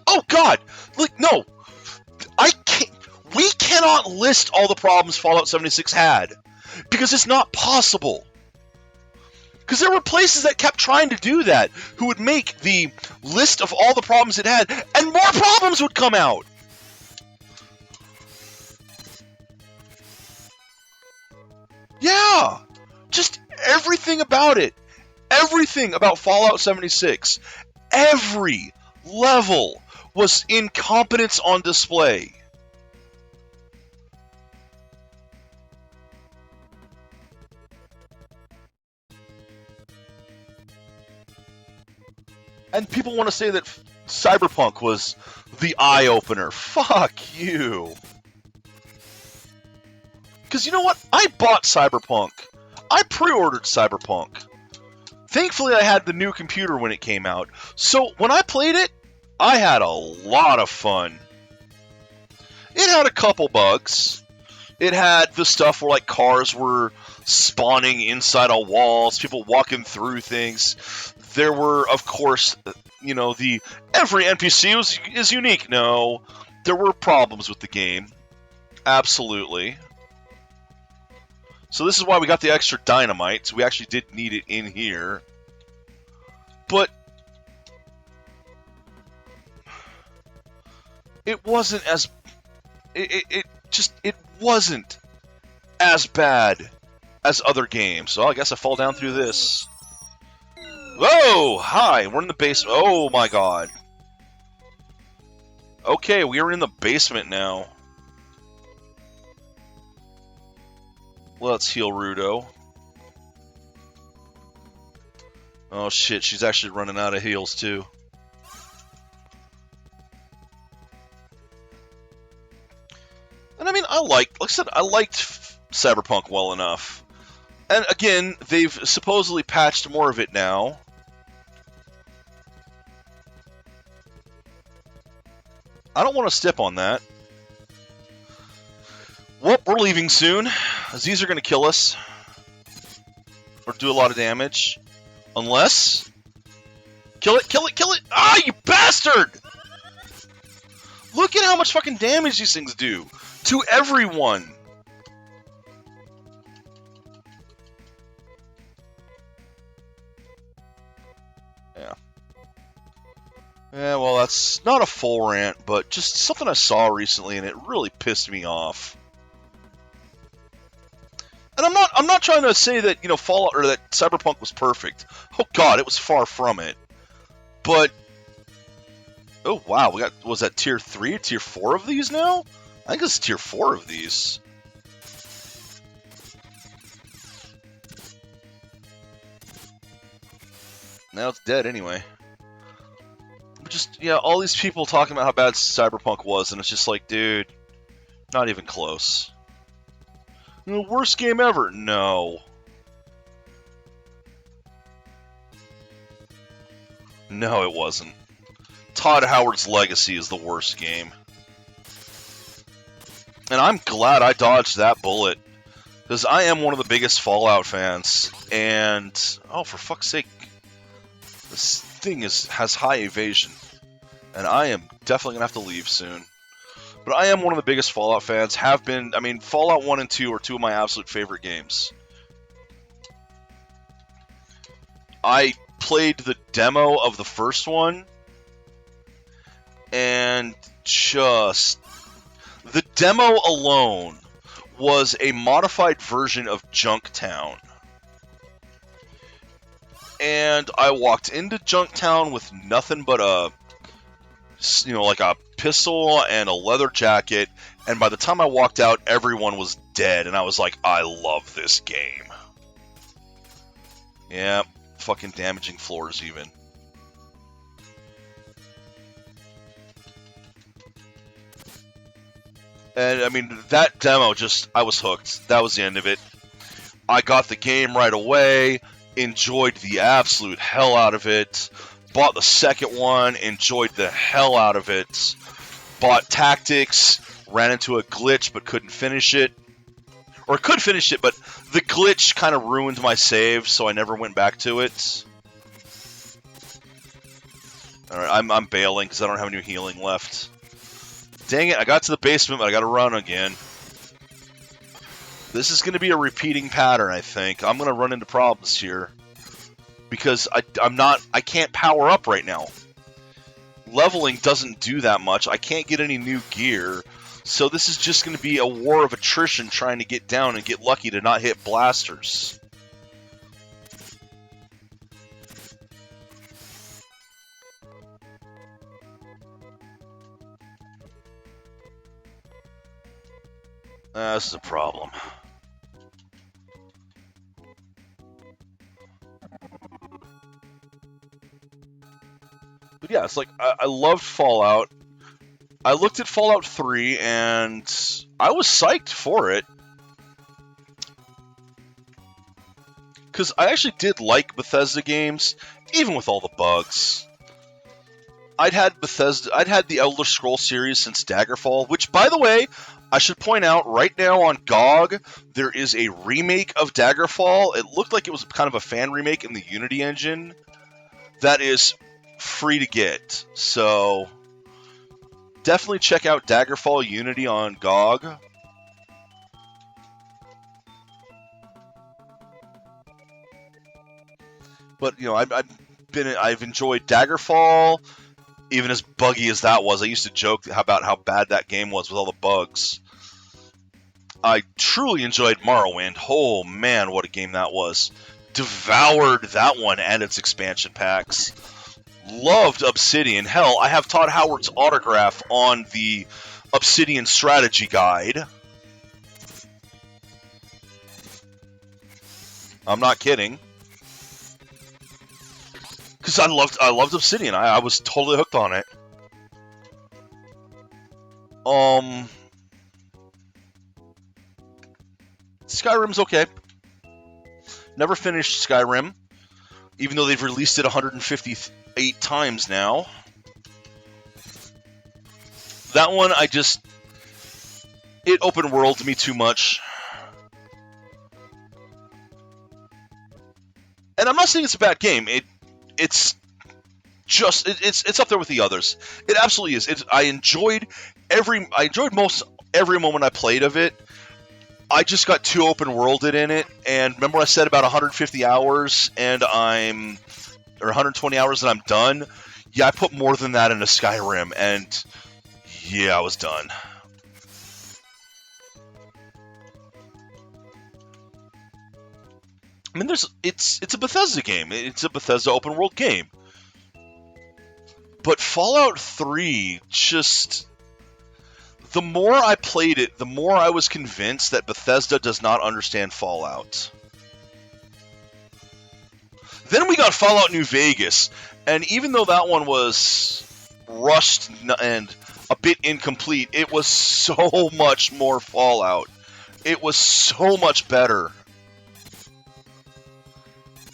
Oh God! Like, no! We cannot list all the problems Fallout 76 had. Because it's not possible. Because there were places that kept trying to do that, who would make the list of all the problems it had, and more problems would come out. Yeah, just everything about it. Everything about Fallout 76. Every level was incompetence on display. And people want to say that Cyberpunk was the eye-opener. Fuck you. Because you know what? I bought Cyberpunk. I pre-ordered Cyberpunk. Thankfully, I had the new computer when it came out. So when I played it, I had a lot of fun. It had a couple bugs. It had the stuff where like cars were spawning inside of walls, people walking through things. There were, of course, you know, every NPC is unique. No, there were problems with the game. Absolutely. So this is why we got the extra dynamite. So we actually did need it in here. But it wasn't as... It wasn't as bad as other games. So I guess I fall down through this. Whoa! Hi! We're in the basement. Oh my god. Okay, we are in the basement now. Let's heal Rudo. Oh shit, she's actually running out of heals too. And I mean, like I said, I liked Cyberpunk well enough. And again, they've supposedly patched more of it now. I don't want to step on that. Well, we're leaving soon. These are going to kill us. Or do a lot of damage. Unless... Kill it, kill it, kill it! Ah, you bastard! Look at how much fucking damage these things do. To everyone. Yeah. Yeah, well, that's not a full rant, but just something I saw recently, and it really pissed me off. And I'm not trying to say that, you know, Fallout or that Cyberpunk was perfect. Oh god, it was far from it. But oh wow, was that tier 3 or tier 4 of these now? I think it's tier 4 of these. Now it's dead anyway. Just, yeah, all these people talking about how bad Cyberpunk was, and it's just like, dude, not even close. The worst game ever? No. No, it wasn't. Todd Howard's Legacy is the worst game. And I'm glad I dodged that bullet. Because I am one of the biggest Fallout fans. And, oh, for fuck's sake. This thing has high evasion. And I am definitely going to have to leave soon. But I am one of the biggest Fallout fans. Have been. I mean, Fallout 1 and 2 are two of my absolute favorite games. I played the demo of the first one. And just... the demo alone was a modified version of Junktown. And I walked into Junktown with nothing but a... you know, like a pistol and a leather jacket, and by the time I walked out, everyone was dead, and I was like, I love this game. Yeah, fucking damaging floors even. And, I mean, that demo just, I was hooked. That was the end of it. I got the game right away, enjoyed the absolute hell out of it, bought the second one, enjoyed the hell out of it, bought Tactics, ran into a glitch but couldn't finish it. Or could finish it, but the glitch kind of ruined my save, so I never went back to it. Alright, I'm bailing because I don't have any healing left. Dang it, I got to the basement, but I gotta run again. This is going to be a repeating pattern, I think. I'm going to run into problems here. because I can't power up right now. Leveling doesn't do that much. I can't get any new gear. So this is just going to be a war of attrition trying to get down and get lucky to not hit blasters. This is a problem. But yeah, it's like, I loved Fallout. I looked at Fallout 3, and I was psyched for it. Because I actually did like Bethesda games, even with all the bugs. I'd had the Elder Scrolls series since Daggerfall, which, by the way, I should point out, right now on GOG, there is a remake of Daggerfall. It looked like it was kind of a fan remake in the Unity engine that is free to get. So definitely check out Daggerfall Unity on GOG. But you know, I've enjoyed Daggerfall, even as buggy as that was. I used to joke about how bad that game was with all the bugs. I truly enjoyed Morrowind. Oh man, what a game that was. Devoured that one and its expansion packs. Loved Obsidian. Hell, I have Todd Howard's autograph on the Obsidian strategy guide. I'm not kidding. Because I loved Obsidian. I was totally hooked on it. Skyrim's okay. Never finished Skyrim, even though they've released it 158 times now. That one, it open worlded me too much. And I'm not saying it's a bad game. It's up there with the others. It absolutely is. I enjoyed most every moment I played of it. I just got too open worlded in it, and remember I said about 150 hours or 120 hours and I'm done? Yeah, I put more than that into Skyrim, and yeah, I was done. I mean, it's a Bethesda game. It's a Bethesda open world game. But Fallout 3 just... The more I played it, the more I was convinced that Bethesda does not understand Fallout. Then we got Fallout New Vegas, and even though that one was rushed and a bit incomplete, it was so much more Fallout. It was so much better.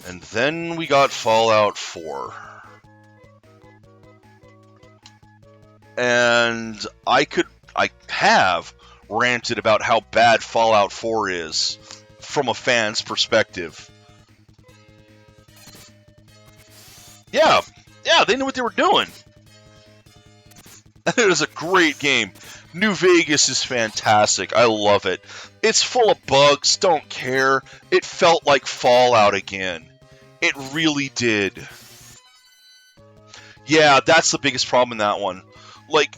And then we got Fallout 4. And I have ranted about how bad Fallout 4 is from a fan's perspective. Yeah, they knew what they were doing. It was a great game. New Vegas is fantastic. I love it. It's full of bugs, don't care. It felt like Fallout again. It really did. Yeah, that's the biggest problem in that one. Like,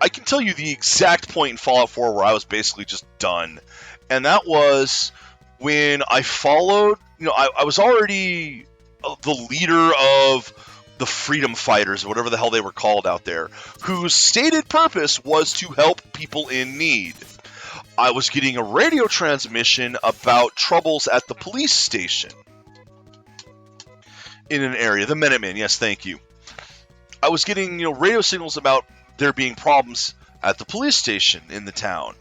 I can tell you the exact point in Fallout 4 where I was basically just done. And that was when I followed, I was already the leader of the Freedom Fighters, or whatever the hell they were called out there, whose stated purpose was to help people in need. I was getting a radio transmission about troubles at the police station in an area. The Minutemen, yes, thank you. I was getting, radio signals about there being problems at the police station in the town.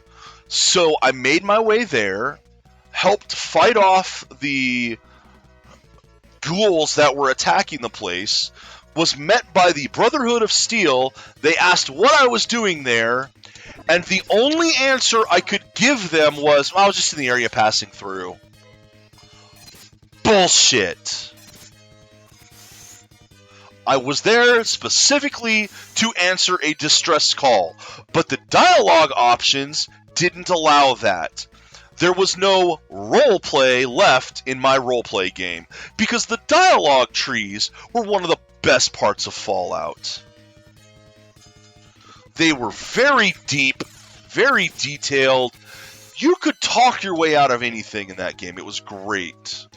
So I made my way there, helped fight off the ghouls that were attacking the place, was met by the Brotherhood of Steel. They asked what I was doing there, and the only answer I could give them was, I was just in the area passing through. Bullshit. I was there specifically to answer a distress call, but the dialogue options didn't allow that. there was no roleplay left in my roleplay game, because the dialogue trees were one of the best parts of Fallout. They were very deep, very detailed. You could talk your way out of anything in that game. It was great.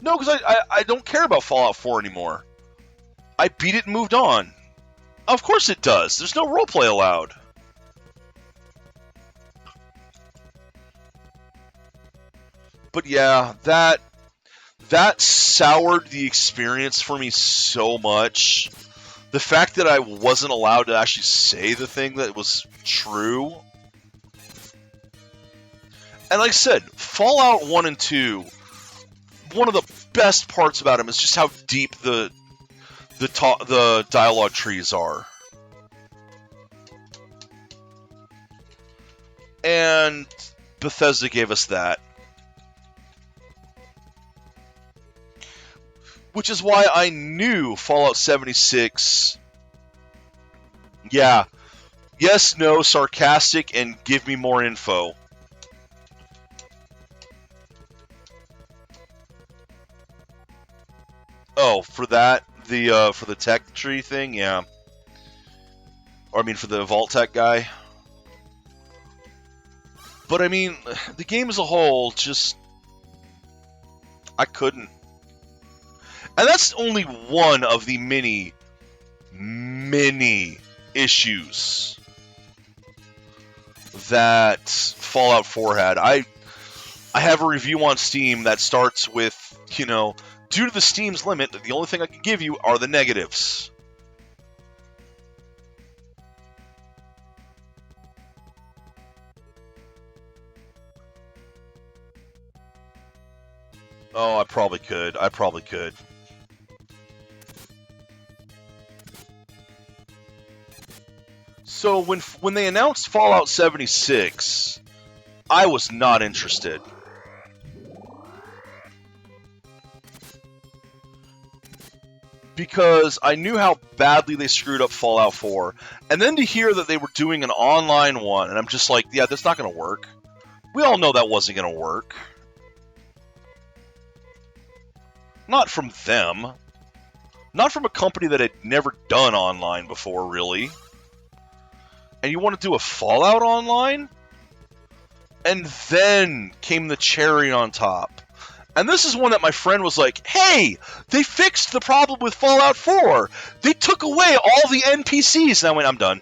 No, because I don't care about Fallout 4 anymore. I beat it and moved on. Of course it does. There's no roleplay allowed. But yeah, that soured the experience for me so much. The fact that I wasn't allowed to actually say the thing that was true. And like I said, Fallout 1 and 2, one of the best parts about them is just how deep the dialogue trees are. And Bethesda gave us that. Which is why I knew Fallout 76, yeah, yes, no, sarcastic, and give me more info. Oh, for that, for the tech tree thing, yeah. Or I mean, for the Vault Tech guy. But I mean, the game as a whole, just, I couldn't. And that's only one of the many, many issues that Fallout 4 had. I have a review on Steam that starts with, due to the Steam's limit, the only thing I can give you are the negatives. Oh, I probably could. So when they announced Fallout 76, I was not interested. Because I knew how badly they screwed up Fallout 4. And then to hear that they were doing an online one, and I'm just like, yeah, that's not going to work. We all know that wasn't going to work. Not from them. Not from a company that had never done online before, really. And you want to do a Fallout online? And then came the cherry on top. And this is one that my friend was like, hey, they fixed the problem with Fallout 4. They took away all the NPCs. And I went, I'm done.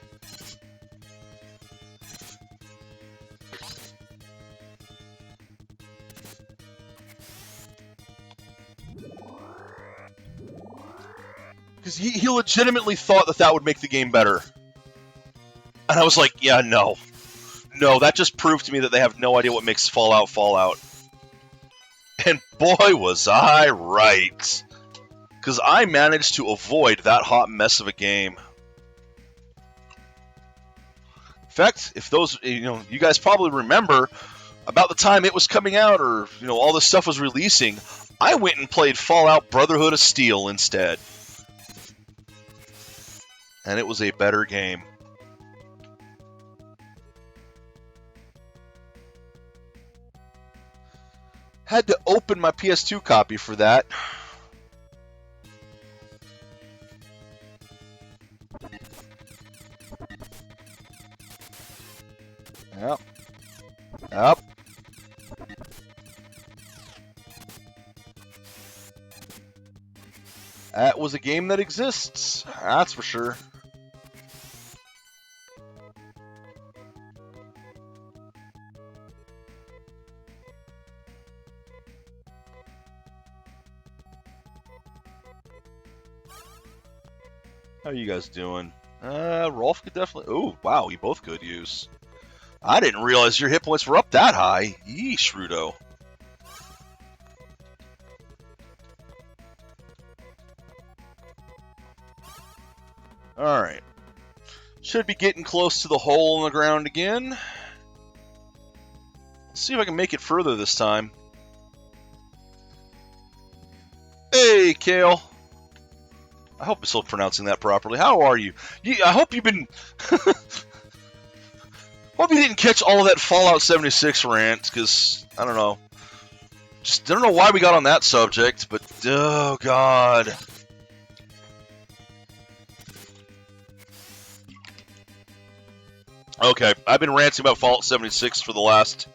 Because he legitimately thought that would make the game better. And I was like, yeah, no. No, that just proved to me that they have no idea what makes Fallout Fallout. And boy, was I right. Because I managed to avoid that hot mess of a game. In fact, if those, you guys probably remember, about the time it was coming out, or, all this stuff was releasing, I went and played Fallout Brotherhood of Steel instead. And it was a better game. Had to open my PS2 copy for that. Yep. Yep. That was a game that exists. That's for sure. How are you guys doing? Rolf could definitely... Oh, wow, you both could use. I didn't realize your hit points were up that high. Yeesh, Rudo. Alright. Should be getting close to the hole in the ground again. Let's see if I can make it further this time. Hey, Kale. I hope I'm still pronouncing that properly. How are you? I hope you've been... hope you didn't catch all of that Fallout 76 rant, because, I don't know. Just don't know why we got on that subject, but, oh, God. Okay, I've been ranting about Fallout 76 for the last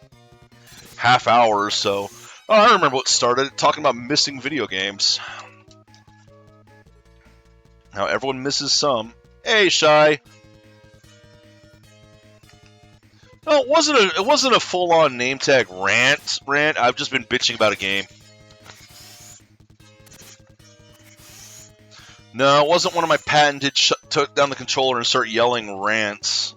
half hour or so. Oh, I remember what started, talking about missing video games. How everyone misses some. Hey, Sigh. No, it wasn't a full-on name tag rant. I've just been bitching about a game. No, it wasn't one of my patented took down the controller and start yelling rants.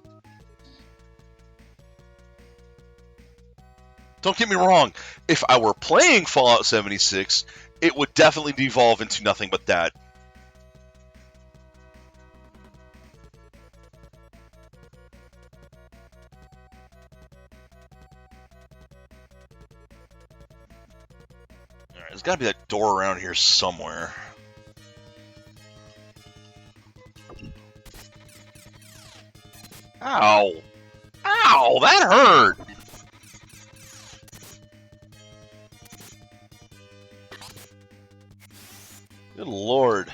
Don't get me wrong. If I were playing Fallout 76, it would definitely devolve into nothing but that. Alright, there's gotta be that door around here somewhere. Ow! Ow! That hurt! Good lord.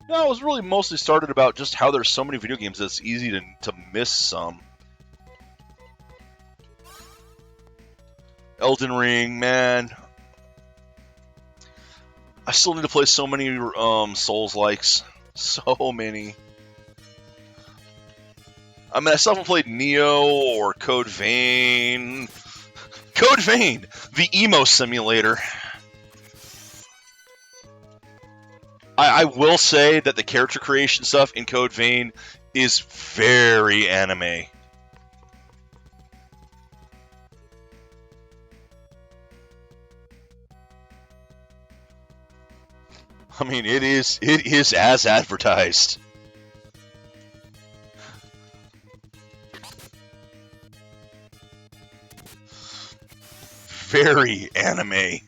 No, it was really mostly started about just how there's so many video games that it's easy to miss some. Elden Ring, man. I still need to play so many Souls-likes. So many. I mean, I still haven't played Neo or Code Vein. Code Vein! The emo simulator. I will say that the character creation stuff in Code Vein is very anime. I mean, it is as advertised. Very anime.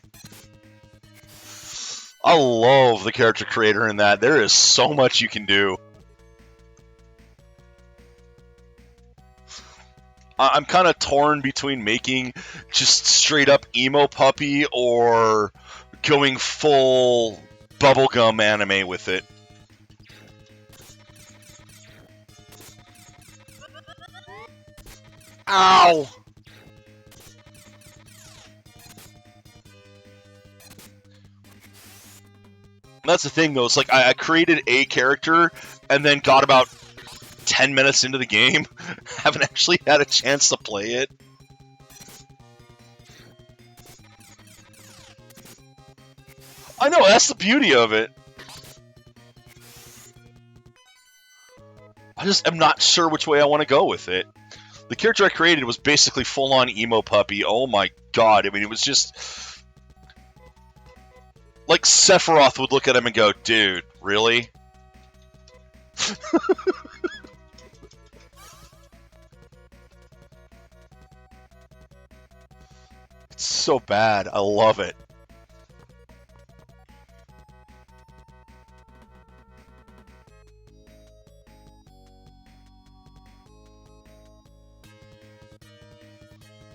I love the character creator in that. There is so much you can do. I'm kind of torn between making just straight up emo puppy or going full bubblegum anime with it. Ow! That's the thing, though. It's like I created a character and then got about 10 minutes into the game. Haven't actually had a chance to play it. I know, that's the beauty of it. I just am not sure which way I want to go with it. The character I created was basically full-on emo puppy. Oh my god. I mean, it was just... like Sephiroth would look at him and go, dude, really? It's so bad. I love it.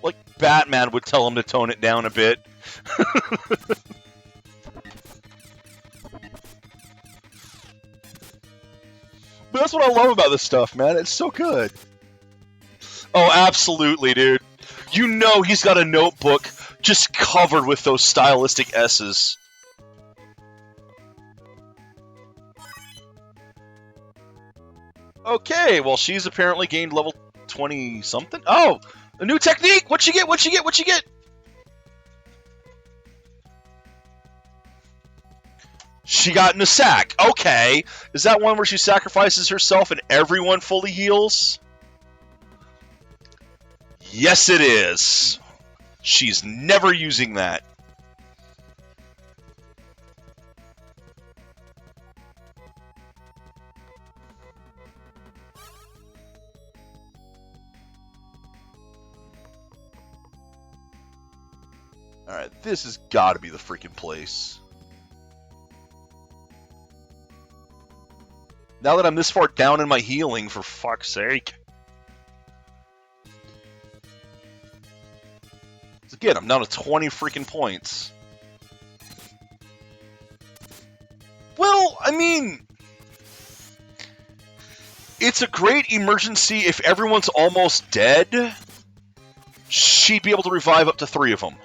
Like Batman would tell him to tone it down a bit. But that's what I love about this stuff, man. It's so good. Oh, absolutely, dude. You know he's got a notebook just covered with those stylistic S's. Okay, well, she's apparently gained level 20-something. Oh, a new technique! What'd she get? What'd she get? What'd she get? She got in a sack. Okay. Is that one where she sacrifices herself and everyone fully heals? Yes, it is. She's never using that. Alright, this has got to be the freaking place. Now that I'm this far down in my healing, for fuck's sake. Again, I'm down to 20 freaking points. Well, I mean, it's a great emergency if everyone's almost dead. She'd be able to revive up to 3 of them.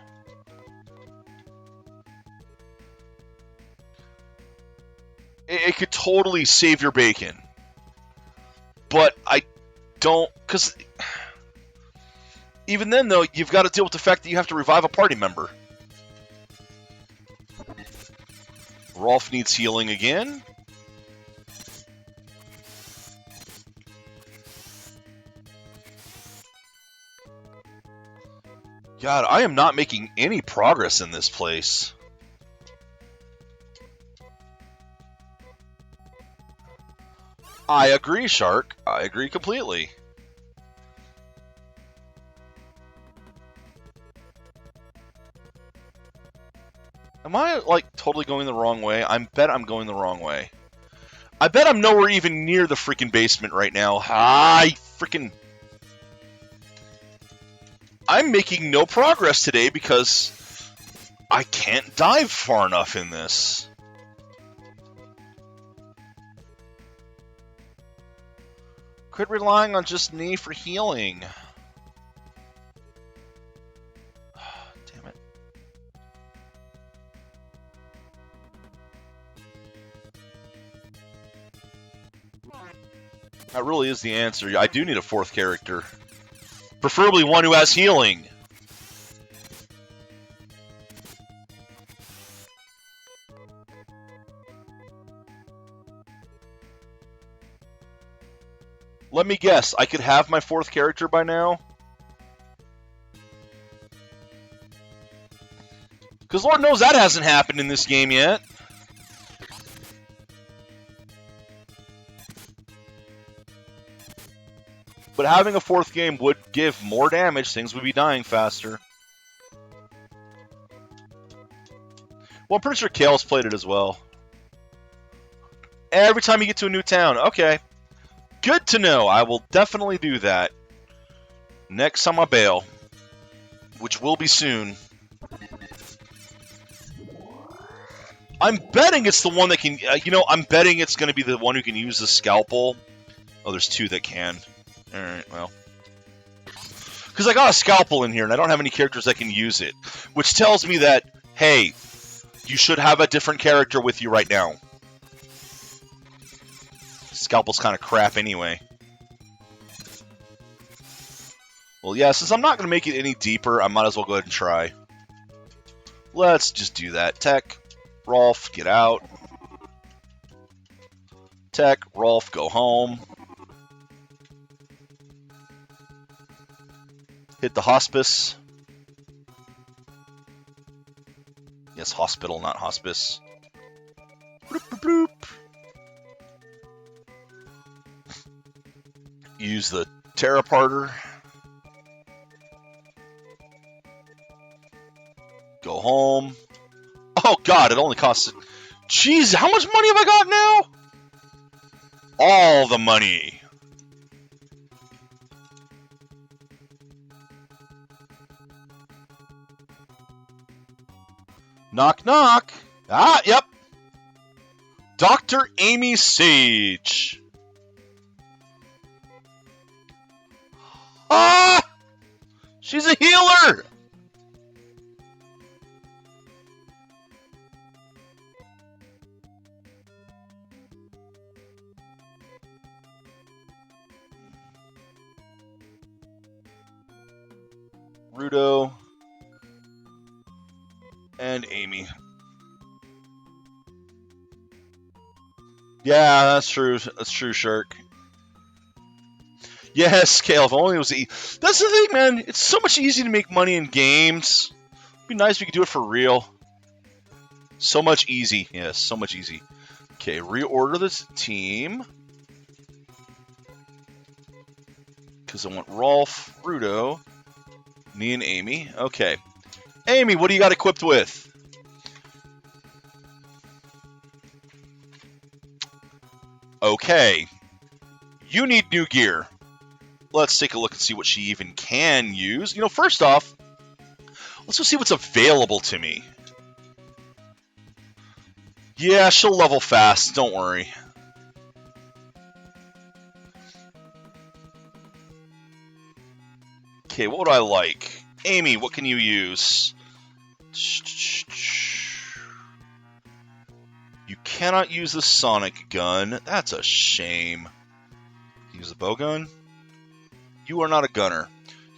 It could totally save your bacon. But I don't, because even then, though, you've got to deal with the fact that you have to revive a party member. Rolf needs healing again. God, I am not making any progress in this place. I agree, Shark. I agree completely. Am I, like, totally going the wrong way? I bet I'm going the wrong way. I bet I'm nowhere even near the freaking basement right now. I'm making no progress today because I can't dive far enough in this. Quit relying on just me for healing. Damn it. That really is the answer. I do need a 4th character. Preferably one who has healing. Let me guess, I could have my 4th character by now? Because Lord knows that hasn't happened in this game yet. But having a 4th game would give more damage, things would be dying faster. Well, I'm pretty sure Kale's played it as well. Every time you get to a new town, okay. Good to know. I will definitely do that. Next time I bail. Which will be soon. I'm betting it's the one that can... I'm betting it's going to be the one who can use the scalpel. Oh, there's 2 that can. Alright, well. Because I got a scalpel in here, and I don't have any characters that can use it. Which tells me that, hey, you should have a different character with you right now. Scalpel's kind of crap anyway. Well, yeah, since I'm not going to make it any deeper, I might as well go ahead and try. Let's just do that. Tech, Rolf, get out. Tech, Rolf, go home. Hit the hospice. Yes, hospital, not hospice. Bloop, bloop, bloop. Use the Terraparter. Go home. Oh god, it only costs... Jeez, how much money have I got now? All the money. Knock, knock. Ah, yep. Dr. Amy Sage. Ah! She's a healer! Rudo. And Amy. Yeah, that's true. That's true, Shark. Yes, Kale, if only it was That's the thing, man. It's so much easier to make money in games. It'd be nice if we could do it for real. So much easy. Yes, so much easy. Okay, reorder this team. Because I want Rolf, Rudo, me, and Amy. Okay. Amy, what do you got equipped with? Okay. You need new gear. Let's take a look and see what she even can use. You know, first off, let's go see what's available to me. Yeah, she'll level fast. Don't worry. Okay, what would I like? Amy, what can you use? You cannot use the sonic gun. That's a shame. Use the bow gun? You are not a gunner.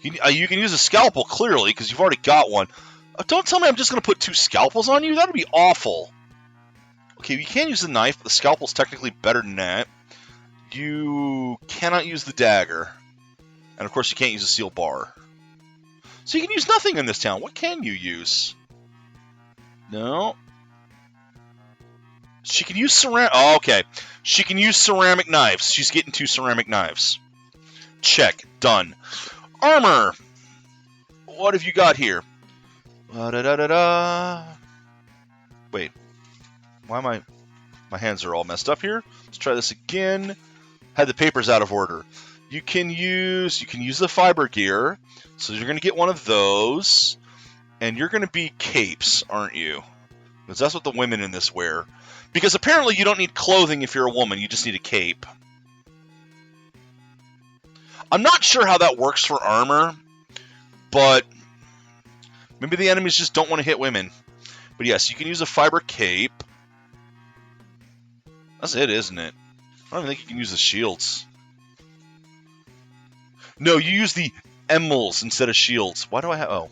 You can use a scalpel, clearly, because you've already got one. Don't tell me I'm just going to put 2 scalpels on you. That would be awful. Okay, you can use the knife, but the scalpel's technically better than that. You cannot use the dagger. And, of course, you can't use a steel bar. So you can use nothing in this town. What can you use? No. She can use ceramic... Oh, okay. She can use ceramic knives. She's getting 2 ceramic knives. Check. Done. Armor. What have you got here? Da-da-da-da-da. Wait. Why am I... My hands are all messed up here. Let's try this again. Had the papers out of order. You can use the fiber gear. So you're going to get one of those. And you're going to be capes, aren't you? Because that's what the women in this wear. Because apparently you don't need clothing if you're a woman. You just need a cape. I'm not sure how that works for armor. But maybe the enemies just don't want to hit women. But yes, you can use a fiber cape. That's it, isn't it? I don't even think you can use the shields. No, you use the emeralds instead of shields. Why do I have... Oh.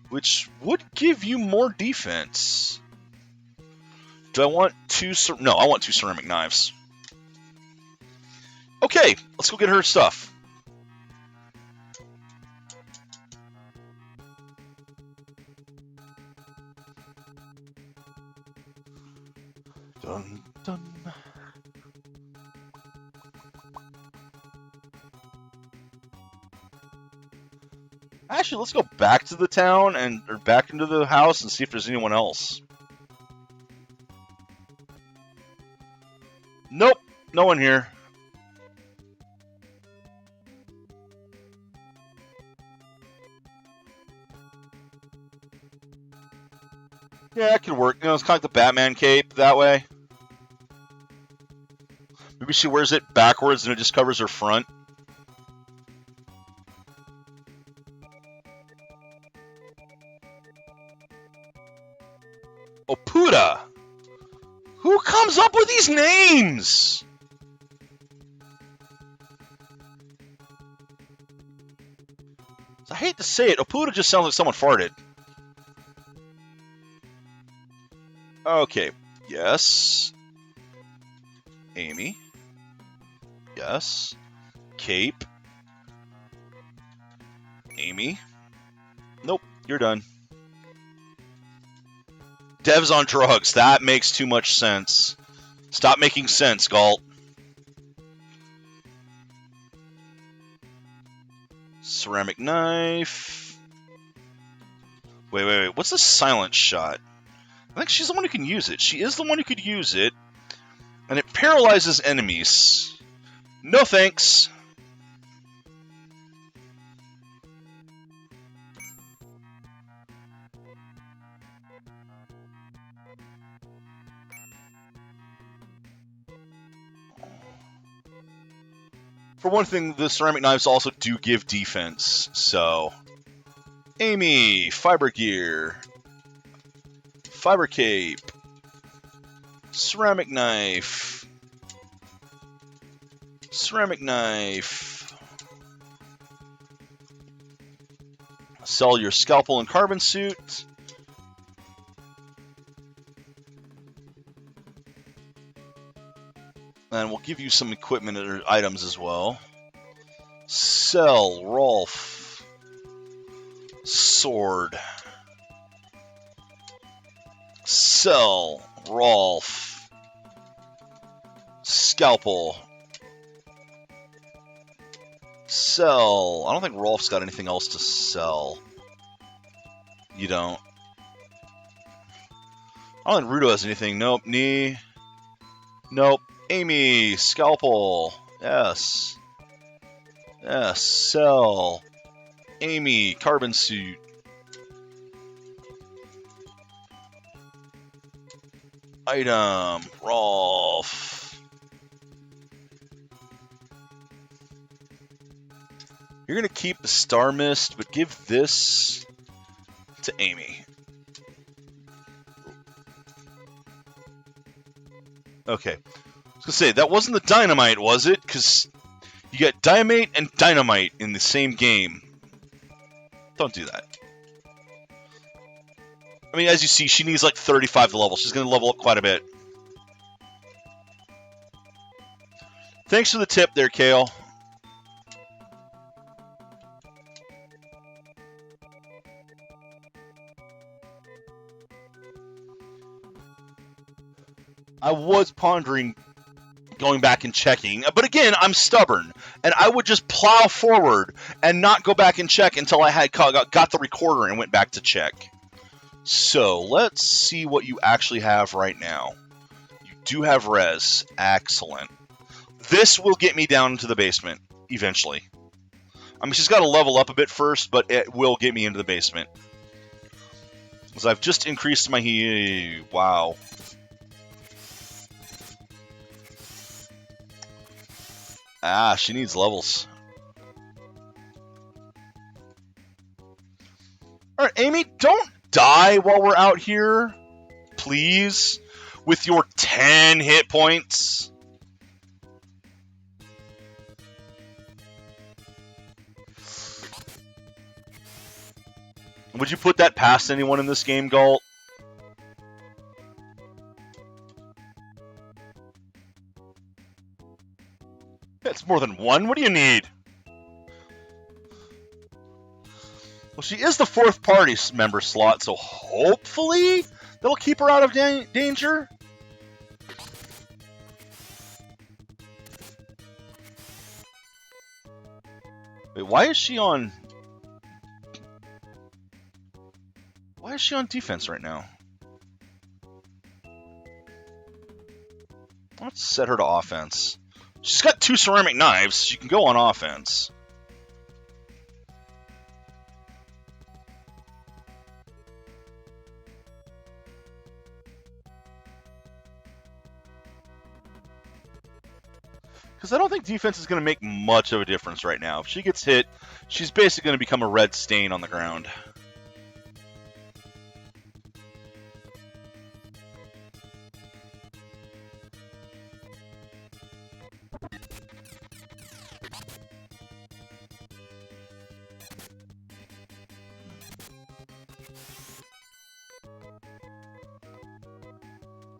Which would give you more defense. Do I want 2... No, I want 2 ceramic knives. Okay, let's go get her stuff. Dun, dun. Actually, let's go back to the town or back into the house and see if there's anyone else. Nope, no one here. Yeah, that could work. You know, it's kind of like the Batman cape that way. Maybe she wears it backwards and it just covers her front. Opuda! Who comes up with these names? I hate to say it, Opuda just sounds like someone farted. Okay, yes. Amy. Yes. Cape. Amy. Nope, you're done. Dev's on drugs. That makes too much sense. Stop making sense, Galt. Ceramic knife. Wait. What's the silent shot? I think she's the one who can use it. She is the one who could use it. And it paralyzes enemies. No thanks. For one thing, the ceramic knives also do give defense, so... Amy, fiber gear. Fiber cape. Ceramic knife. Ceramic knife. Sell your scalpel and carbon suit. And we'll give you some equipment or items as well. Sell, Rolf. Sword. Sell, Rolf. Scalpel. Sell. I don't think Rolf's got anything else to sell. You don't. I don't think Rudo has anything. Nope. Knee. Nope. Amy. Scalpel. Yes. Yes. Cell. Amy. Carbon suit. Item. Rolf. You're going to keep the Star Mist, but give this to Amy. Okay. I was going to say, that wasn't the Dynamite, was it? Because you get Dynamite and Dynamite in the same game. Don't do that. I mean, as you see, she needs like 35 to level. She's going to level up quite a bit. Thanks for the tip there, Kale. I was pondering going back and checking, but again, I'm stubborn, and I would just plow forward and not go back and check until I had got the recorder and went back to check. So let's see what you actually have right now. You do have res. Excellent. This will get me down into the basement eventually. I mean, she's got to level up a bit first, but it will get me into the basement. Because I've just increased my wow. Ah, she needs levels. Alright, Amy, don't die while we're out here. Please. With your 10 hit points. Would you put that past anyone in this game, Galt? That's more than one. What do you need? Well, she is the fourth party member slot, so hopefully that'll keep her out of danger. Wait, why is she on... Why is she on defense right now? Let's set her to offense. She's got 2 ceramic knives. She can go on offense. Because I don't think defense is going to make much of a difference right now. If she gets hit, she's basically going to become a red stain on the ground.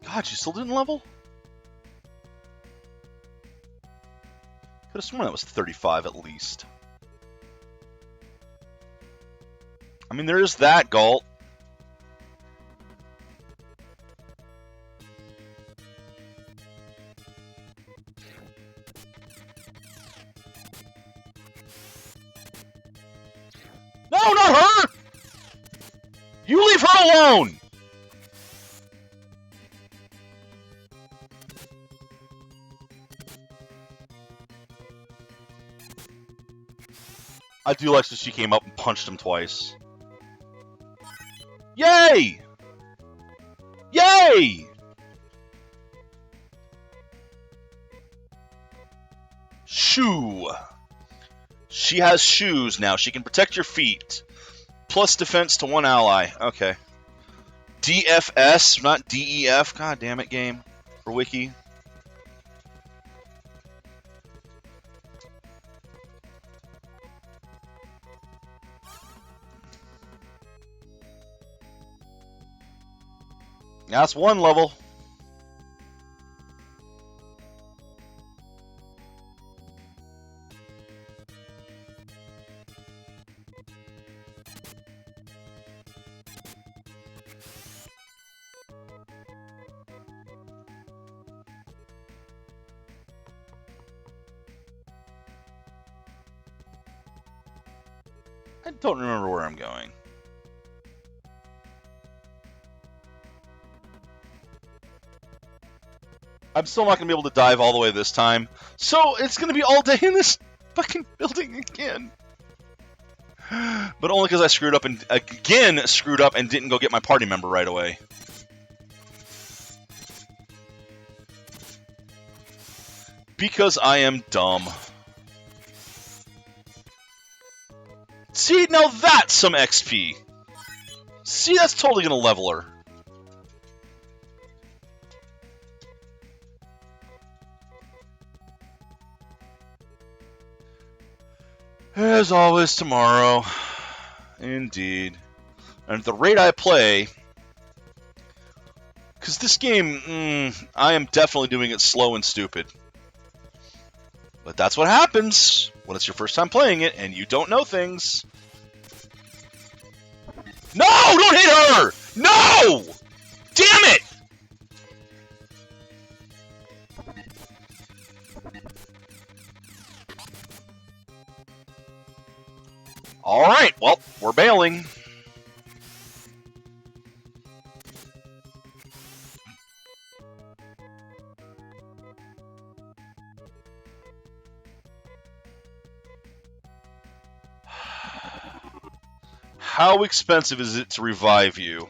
God, she still didn't level? Could have sworn that was 35 at least. I mean, there is that, Galt. No, not her! You leave her alone! I do like that she came up and punched him twice. Yay! Yay! Shoe. She has shoes now. She can protect your feet. Plus defense to 1 ally. Okay. DFS, not DEF. God damn it, game. For Wiki. That's 1 level. I don't remember where I'm going. I'm still not going to be able to dive all the way this time. So it's going to be all day in this fucking building again. But only because I screwed up and didn't go get my party member right away. Because I am dumb. See, now that's some XP. See, that's totally going to level her. As always, tomorrow. Indeed. And at the rate I play... Because this game, I am definitely doing it slow and stupid. But that's what happens when it's your first time playing it and you don't know things. No! Don't hit her! No! Damn it! Alright, well, we're bailing. How expensive is it to revive you?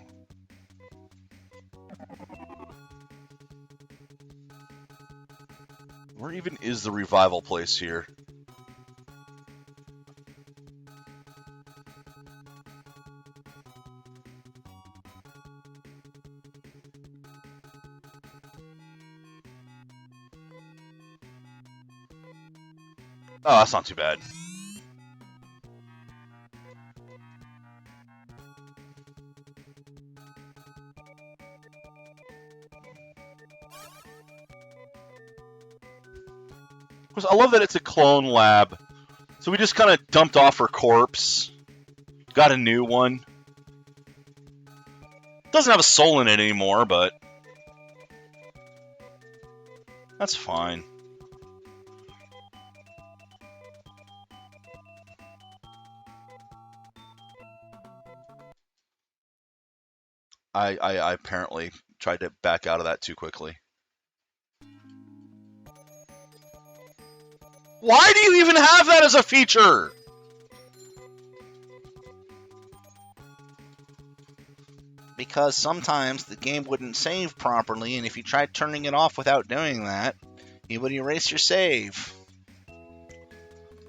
Where even is the revival place here? Oh, that's not too bad. I love that it's a clone lab. So we just kind of dumped off her corpse. Got a new one. Doesn't have a soul in it anymore, but... that's fine. I apparently tried to back out of that too quickly. Why do you even have that as a feature? Because sometimes the game wouldn't save properly, and if you tried turning it off without doing that, it would erase your save.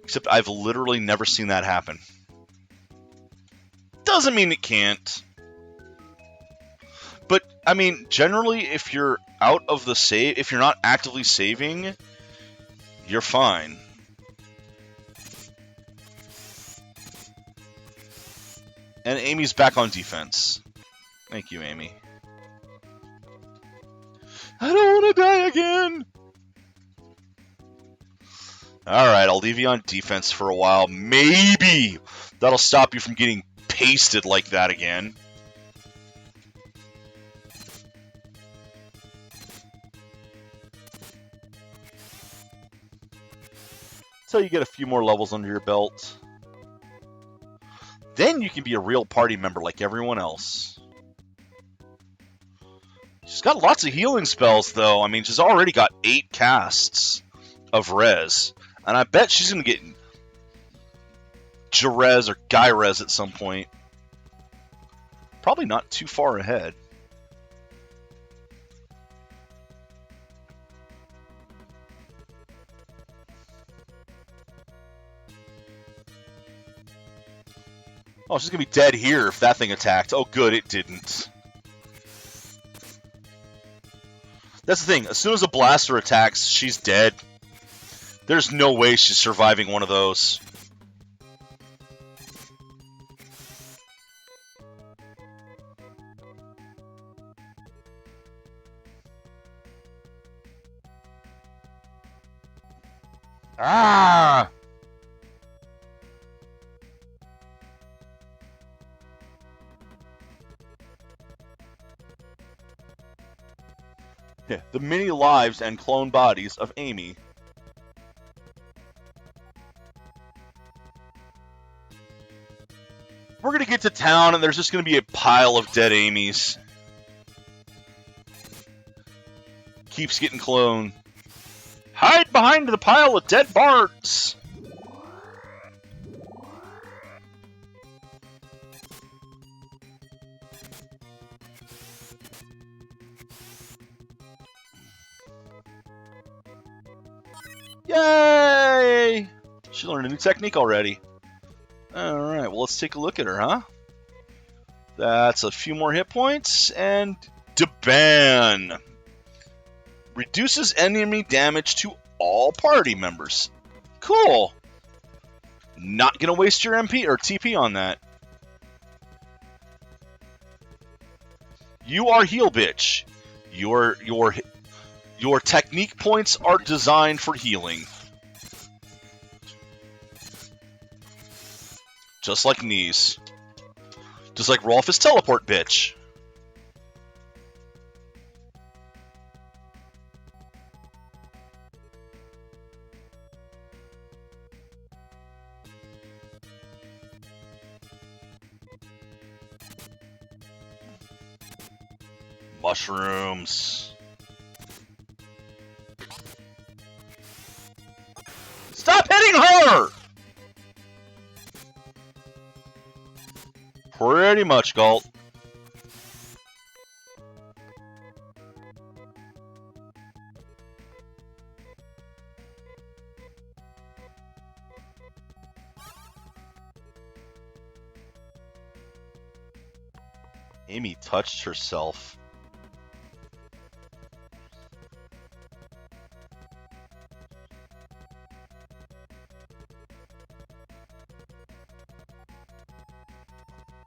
Except I've literally never seen that happen. Doesn't mean it can't. But, I mean, generally, if you're out of the save, if you're not actively saving, you're fine. And Amy's back on defense. Thank you, Amy. I don't want to die again! Alright, I'll leave you on defense for a while. Maybe that'll stop you from getting pasted like that again. So you get a few more levels under your belt. Then you can be a real party member like everyone else. She's got lots of healing spells, though. I mean, she's already got 8 casts of res. And I bet she's going to get Jerez or Guy-Rez at some point. Probably not too far ahead. Oh, she's going to be dead here if that thing attacked. Oh, good, it didn't. That's the thing. As soon as a blaster attacks, she's dead. There's no way she's surviving one of those. Ah! Yeah, the many lives and clone bodies of Amy. We're gonna get to town and there's just gonna be a pile of dead Amy's. keeps getting cloned. Hide behind the pile of dead bards! Yay! She learned a new technique already. Alright, well, let's take a look at her, huh? That's a few more hit points, and Deban. Reduces enemy damage to all party members. Cool. Not gonna waste your MP or TP on that. You are heal bitch. Your technique points are designed for healing. Just like knees. Just like Rolf's teleport bitch. Mushrooms. Stop hitting her! Pretty much, Galt. Amy touched herself.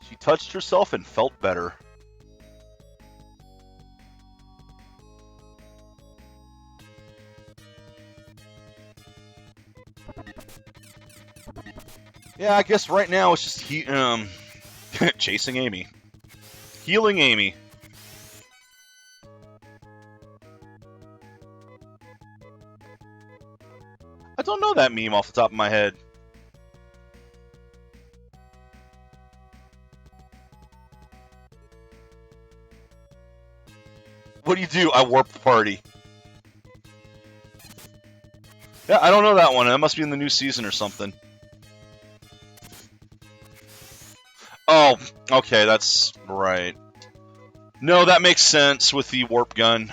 She touched herself and felt better. Yeah, I guess right now it's just chasing Amy. Healing Amy. I don't know that meme off the top of my head. What do? I warp the party. Yeah, I don't know that one. That must be in the new season or something. Oh, okay, that's right. No, that makes sense with the warp gun.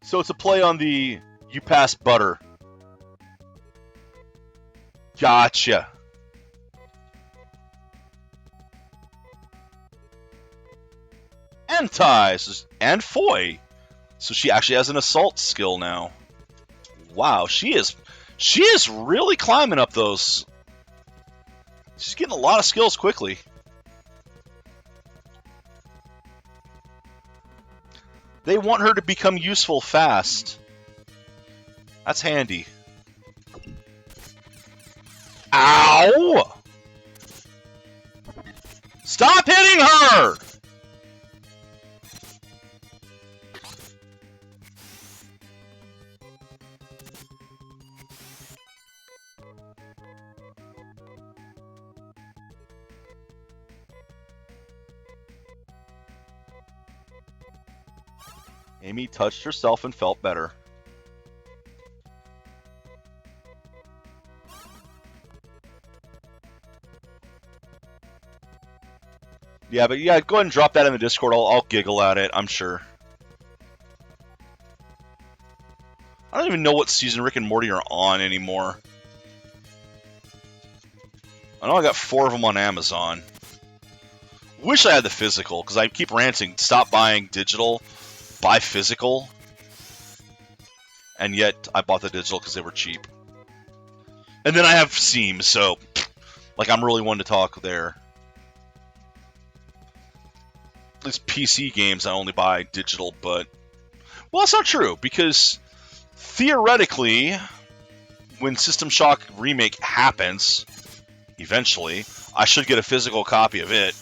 So it's a play on the you pass butter. Gotcha. Anti and Foy. So she actually has an assault skill now. Wow, she is really climbing up those. She's getting a lot of skills quickly. They want her to become useful fast. That's handy. Ow! Stop hitting her! Amy touched herself and felt better. Yeah, but yeah, go ahead and drop that in the Discord. I'll giggle at it, I'm sure. I don't even know what season Rick and Morty are on anymore. I know I got 4 of them on Amazon. Wish I had the physical, because I keep ranting, stop buying digital, buy physical. And yet, I bought the digital because they were cheap. And then I have Steam, so, like, I'm really one to talk there. At least PC games, I only buy digital, but... Well, that's not true, because theoretically, when System Shock Remake happens, eventually. I should get a physical copy of it.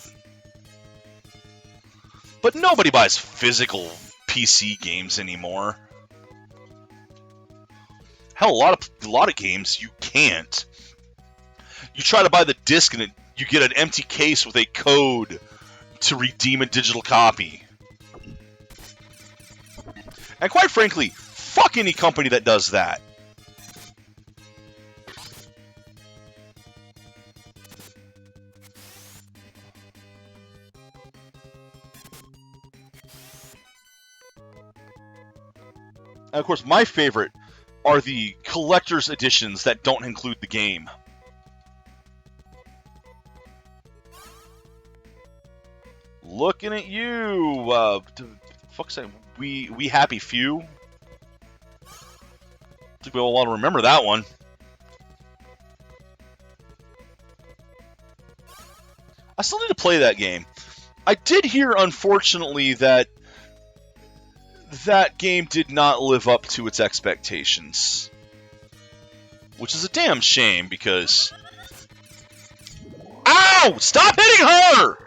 But nobody buys physical PC games anymore. Hell, a lot of games you can't. You try to buy the disc and you get an empty case with a code to redeem a digital copy. And quite frankly, fuck any company that does that. And of course, my favorite are the collector's editions that don't include the game. Looking at you, fuck's sake, we happy few. I think we all want to remember that one. I still need to play that game. I did hear, unfortunately, that that game did not live up to its expectations. Which is a damn shame, because... Ow! Stop hitting her!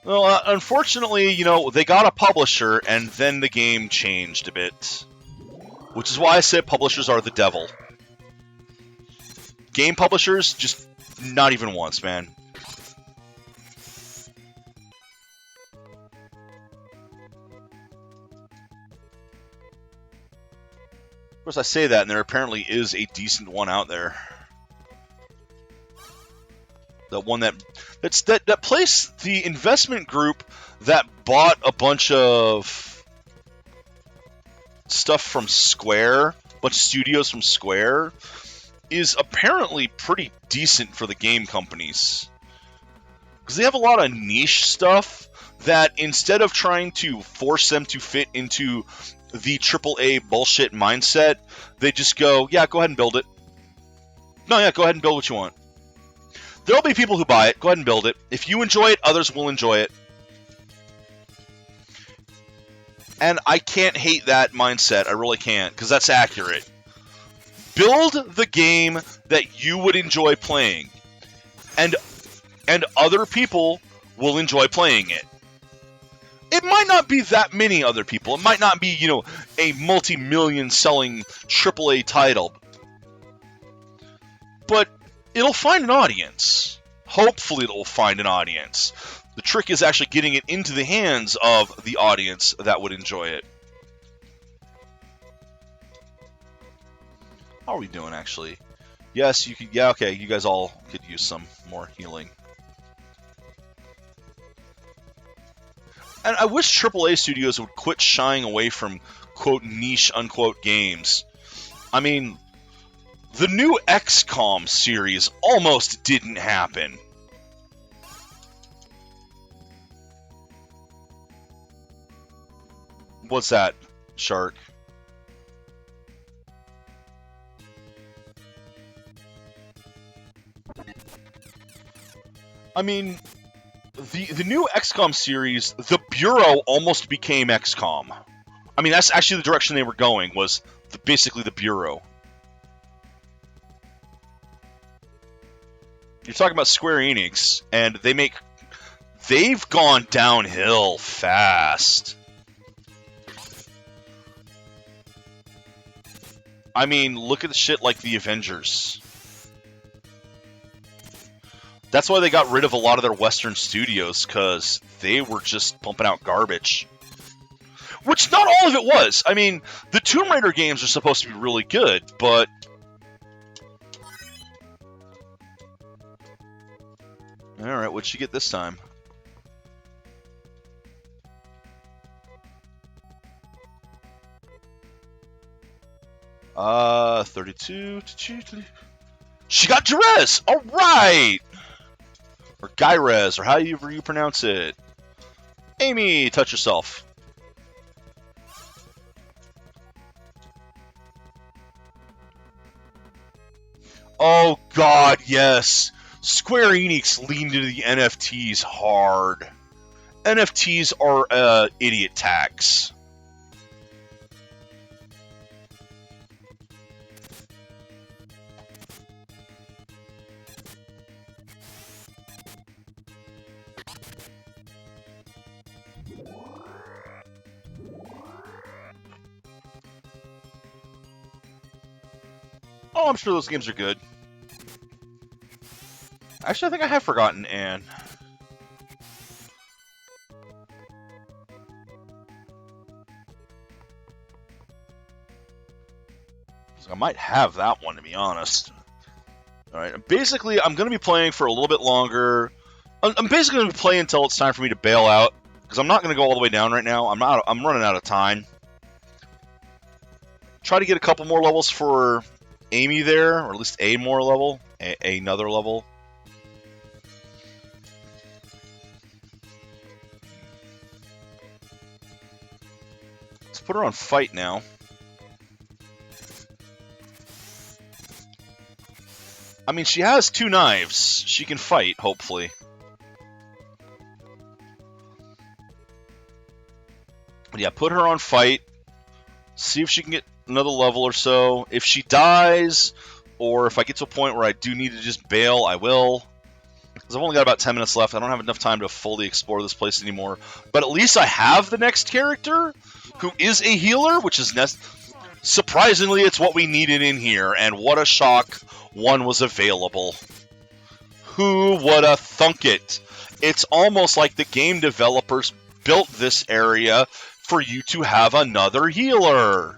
Well, unfortunately, you know, they got a publisher, and then the game changed a bit. Which is why I said publishers are the devil. Game publishers, just not even once, man. Of course, I say that, and there apparently is a decent one out there. The one that place, the investment group that bought a bunch of stuff from Square, a bunch of studios from Square, is apparently pretty decent for the game companies. Because they have a lot of niche stuff that, instead of trying to force them to fit into the AAA bullshit mindset, they just go, yeah, go ahead and build it. No, yeah, go ahead and build what you want. There'll be people who buy it. Go ahead and build it. If you enjoy it, others will enjoy it. And I can't hate that mindset. I really can't, because that's accurate. Build the game that you would enjoy playing. And other people will enjoy playing it. It might not be that many other people. It might not be, you know, a multi-million selling AAA title. But it'll find an audience. Hopefully it'll find an audience. The trick is actually getting it into the hands of the audience that would enjoy it. How are we doing, actually? Yes, you could. Yeah, okay. You guys all could use some more healing. And I wish AAA studios would quit shying away from, quote, niche, unquote, games. I mean, the new XCOM series almost didn't happen. What's that, Shark? I mean, the new XCOM series, the Bureau almost became XCOM. I mean, that's actually the direction they were going, was basically the Bureau. You're talking about Square Enix, and they've gone downhill fast. I mean, look at the shit like the Avengers. That's why they got rid of a lot of their Western studios, because they were just pumping out garbage. Which not all of it was. I mean, the Tomb Raider games are supposed to be really good, but... Alright, what'd you get this time? Uh, 32... She got Jerez! Alright! Or Gyrez, or however you pronounce it. Amy, touch yourself. Oh god, yes. Square Enix leaned into the NFTs hard. NFTs are idiot tax. Oh, I'm sure those games are good. Actually, I think I have forgotten Anne. So I might have that one, to be honest. Alright, basically, I'm going to be playing for a little bit longer. I'm basically going to play until it's time for me to bail out, because I'm not going to go all the way down right now. I'm running out of time. Try to get a couple more levels for Amy there, or at least a more level, another level. Let's put her on fight now. I mean, she has 2 knives. She can fight, hopefully. But yeah, put her on fight. See if she can get another level or so. If she dies, or if I get to a point where I do need to just bail, I will. Because I've only got about 10 minutes left. I don't have enough time to fully explore this place anymore. But at least I have the next character, who is a healer, which is surprisingly, it's what we needed in here. And what a shock, one was available. Who would have thunk it? It's almost like the game developers built this area for you to have another healer.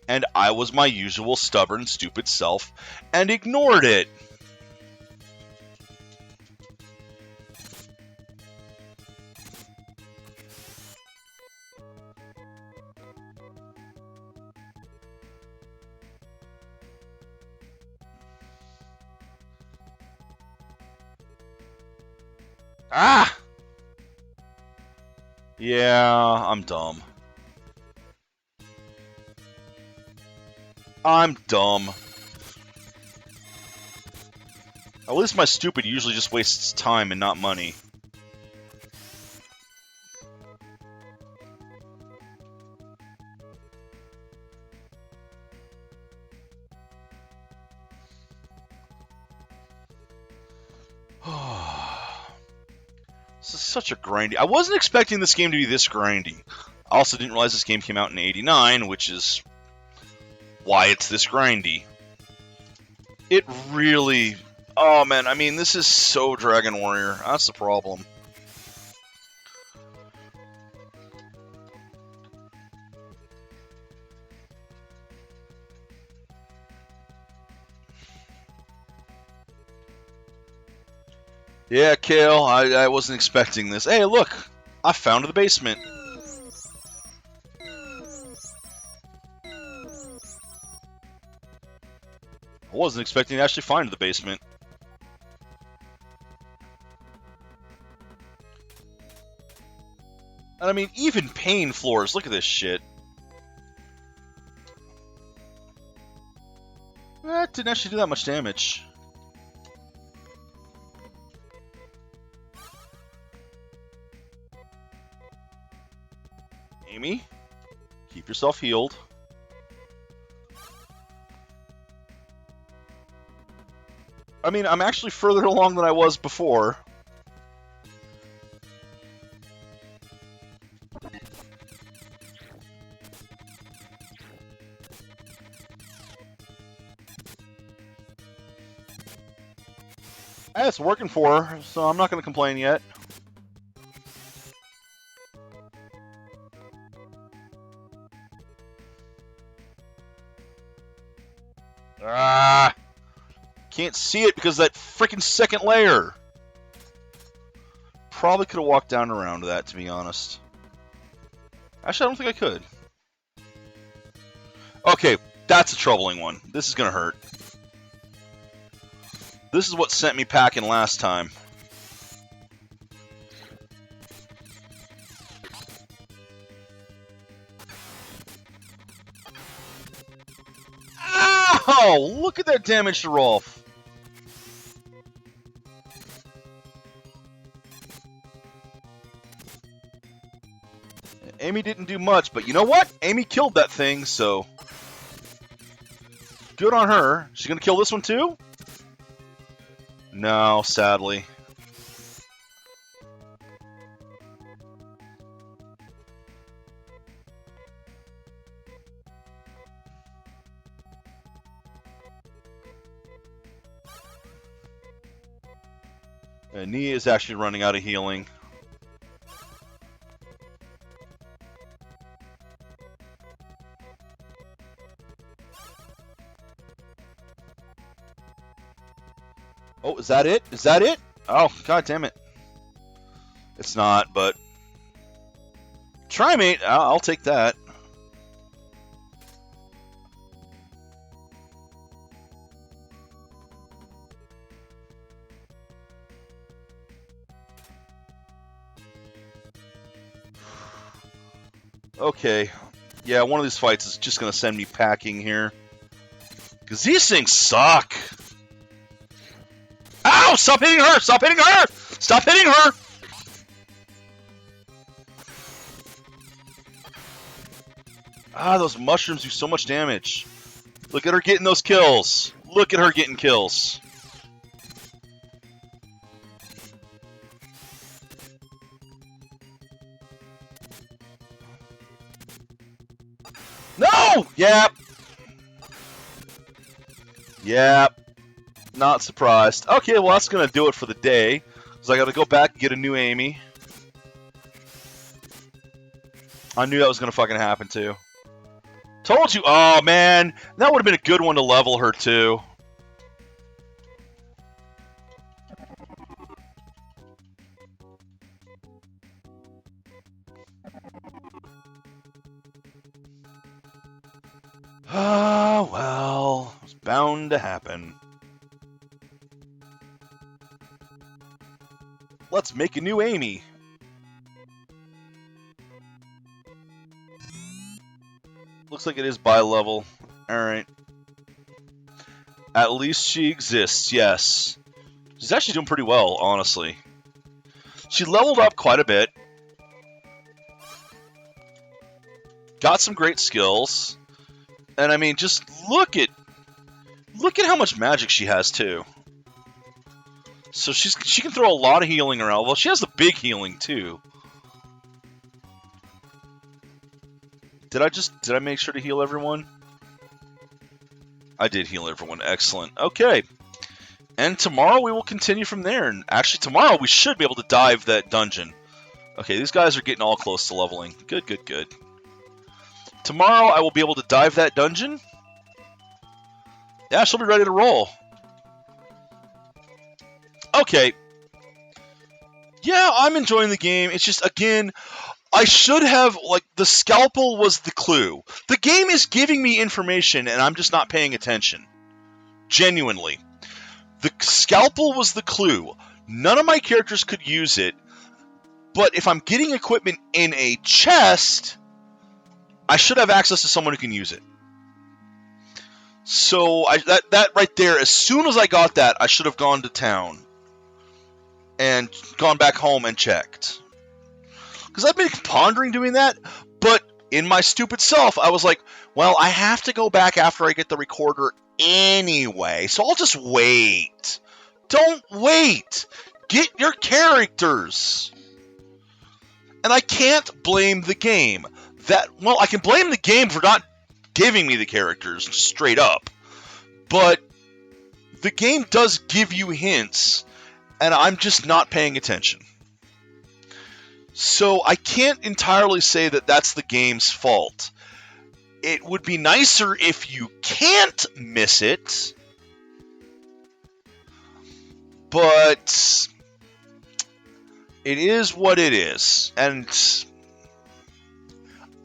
And I was my usual stubborn, stupid self and ignored it. Ah! Yeah, I'm dumb. I'm dumb. At least my stupid usually just wastes time and not money. This is such a grindy. I wasn't expecting this game to be this grindy. I also didn't realize this game came out in '89, which is why it's this grindy. It really... Oh, man, I mean, this is so Dragon Warrior. That's the problem. Yeah, Kale, I wasn't expecting this. Hey, look! I found the basement. I wasn't expecting to actually find the basement. And I mean, even pain floors, look at this shit. That didn't actually do that much damage. Amy, keep yourself healed. I mean, I'm actually further along than I was before. It's working for her, so I'm not going to complain yet. Ah! Can't see it because of that freaking second layer. Probably could have walked down around that, to be honest. Actually, I don't think I could. Okay, that's a troubling one. This is going to hurt. This is what sent me packing last time. Ow! Look at that damage to Rolf. Amy didn't do much, but you know what? Amy killed that thing, so... Good on her. She's gonna kill this one too? No, sadly. And Nia is actually running out of healing. Oh, is that it? Is that it? Oh, god damn it. It's not, but... Trimate, I'll take that. Okay. Yeah, one of these fights is just going to send me packing here. Because these things suck. Ow! Stop hitting her! Stop hitting her! Stop hitting her! Ah, those mushrooms do so much damage. Look at her getting those kills. Look at her getting kills. No! Yep. Yep. Not surprised. Okay, well that's going to do it for the day. Because I got to go back and get a new Amy. I knew that was going to fucking happen too. Told you. Oh, man. That would have been a good one to level her, too. Ah, well. It was bound to happen. Let's make a new Amy. Looks like it is bi-level. Alright. At least she exists, yes. She's actually doing pretty well, honestly. She leveled up quite a bit. Got some great skills. And I mean, just look at how much magic she has, too. So she can throw a lot of healing around. Well, she has the big healing, too. Did I make sure to heal everyone? I did heal everyone. Excellent. Okay. And tomorrow we will continue from there. And actually tomorrow we should be able to dive that dungeon. Okay, these guys are getting all close to leveling. Good, good, good. Tomorrow I will be able to dive that dungeon. Yeah, she'll be ready to roll. Okay. Yeah, I'm enjoying the game. It's just, again... I should have, like, the scalpel was the clue. The game is giving me information, and I'm just not paying attention. Genuinely. The scalpel was the clue. None of my characters could use it, but if I'm getting equipment in a chest, I should have access to someone who can use it. So, that right there, as soon as I got that, I should have gone to town and gone back home and checked. Because I've been pondering doing that, but in my stupid self, I was like, well, I have to go back after I get the recorder anyway, so I'll just wait. Don't wait. Get your characters. And I can't blame the game. Well, I can blame the game for not giving me the characters straight up, but the game does give you hints, and I'm just not paying attention. So I can't entirely say that that's the game's fault. It would be nicer if you can't miss it, but it is what it is, and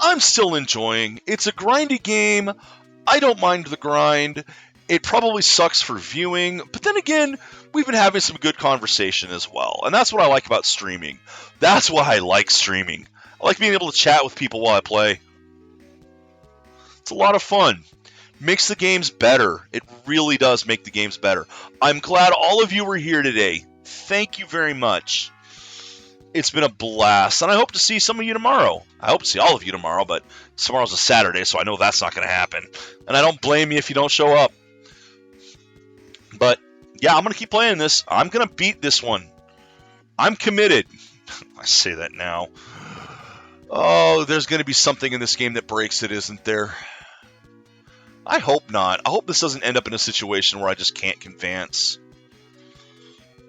I'm still enjoying. It's a grindy game. I don't mind the grind. It probably sucks for viewing, but then again, we've been having some good conversation as well, and that's what I like about streaming. That's why I like streaming. I like being able to chat with people while I play. It's a lot of fun. Makes the games better. It really does make the games better. I'm glad all of you were here today. Thank you very much. It's been a blast, and I hope to see some of you tomorrow. I hope to see all of you tomorrow, but tomorrow's a Saturday, so I know that's not going to happen. And I don't blame you if you don't show up. But, yeah, I'm going to keep playing this. I'm going to beat this one. I'm committed. I say that now. Oh, there's going to be something in this game that breaks it, isn't there? I hope not. I hope this doesn't end up in a situation where I just can't advance.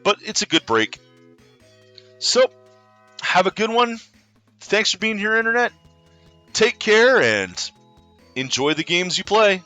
But it's a good break. So, have a good one. Thanks for being here, Internet. Take care and enjoy the games you play.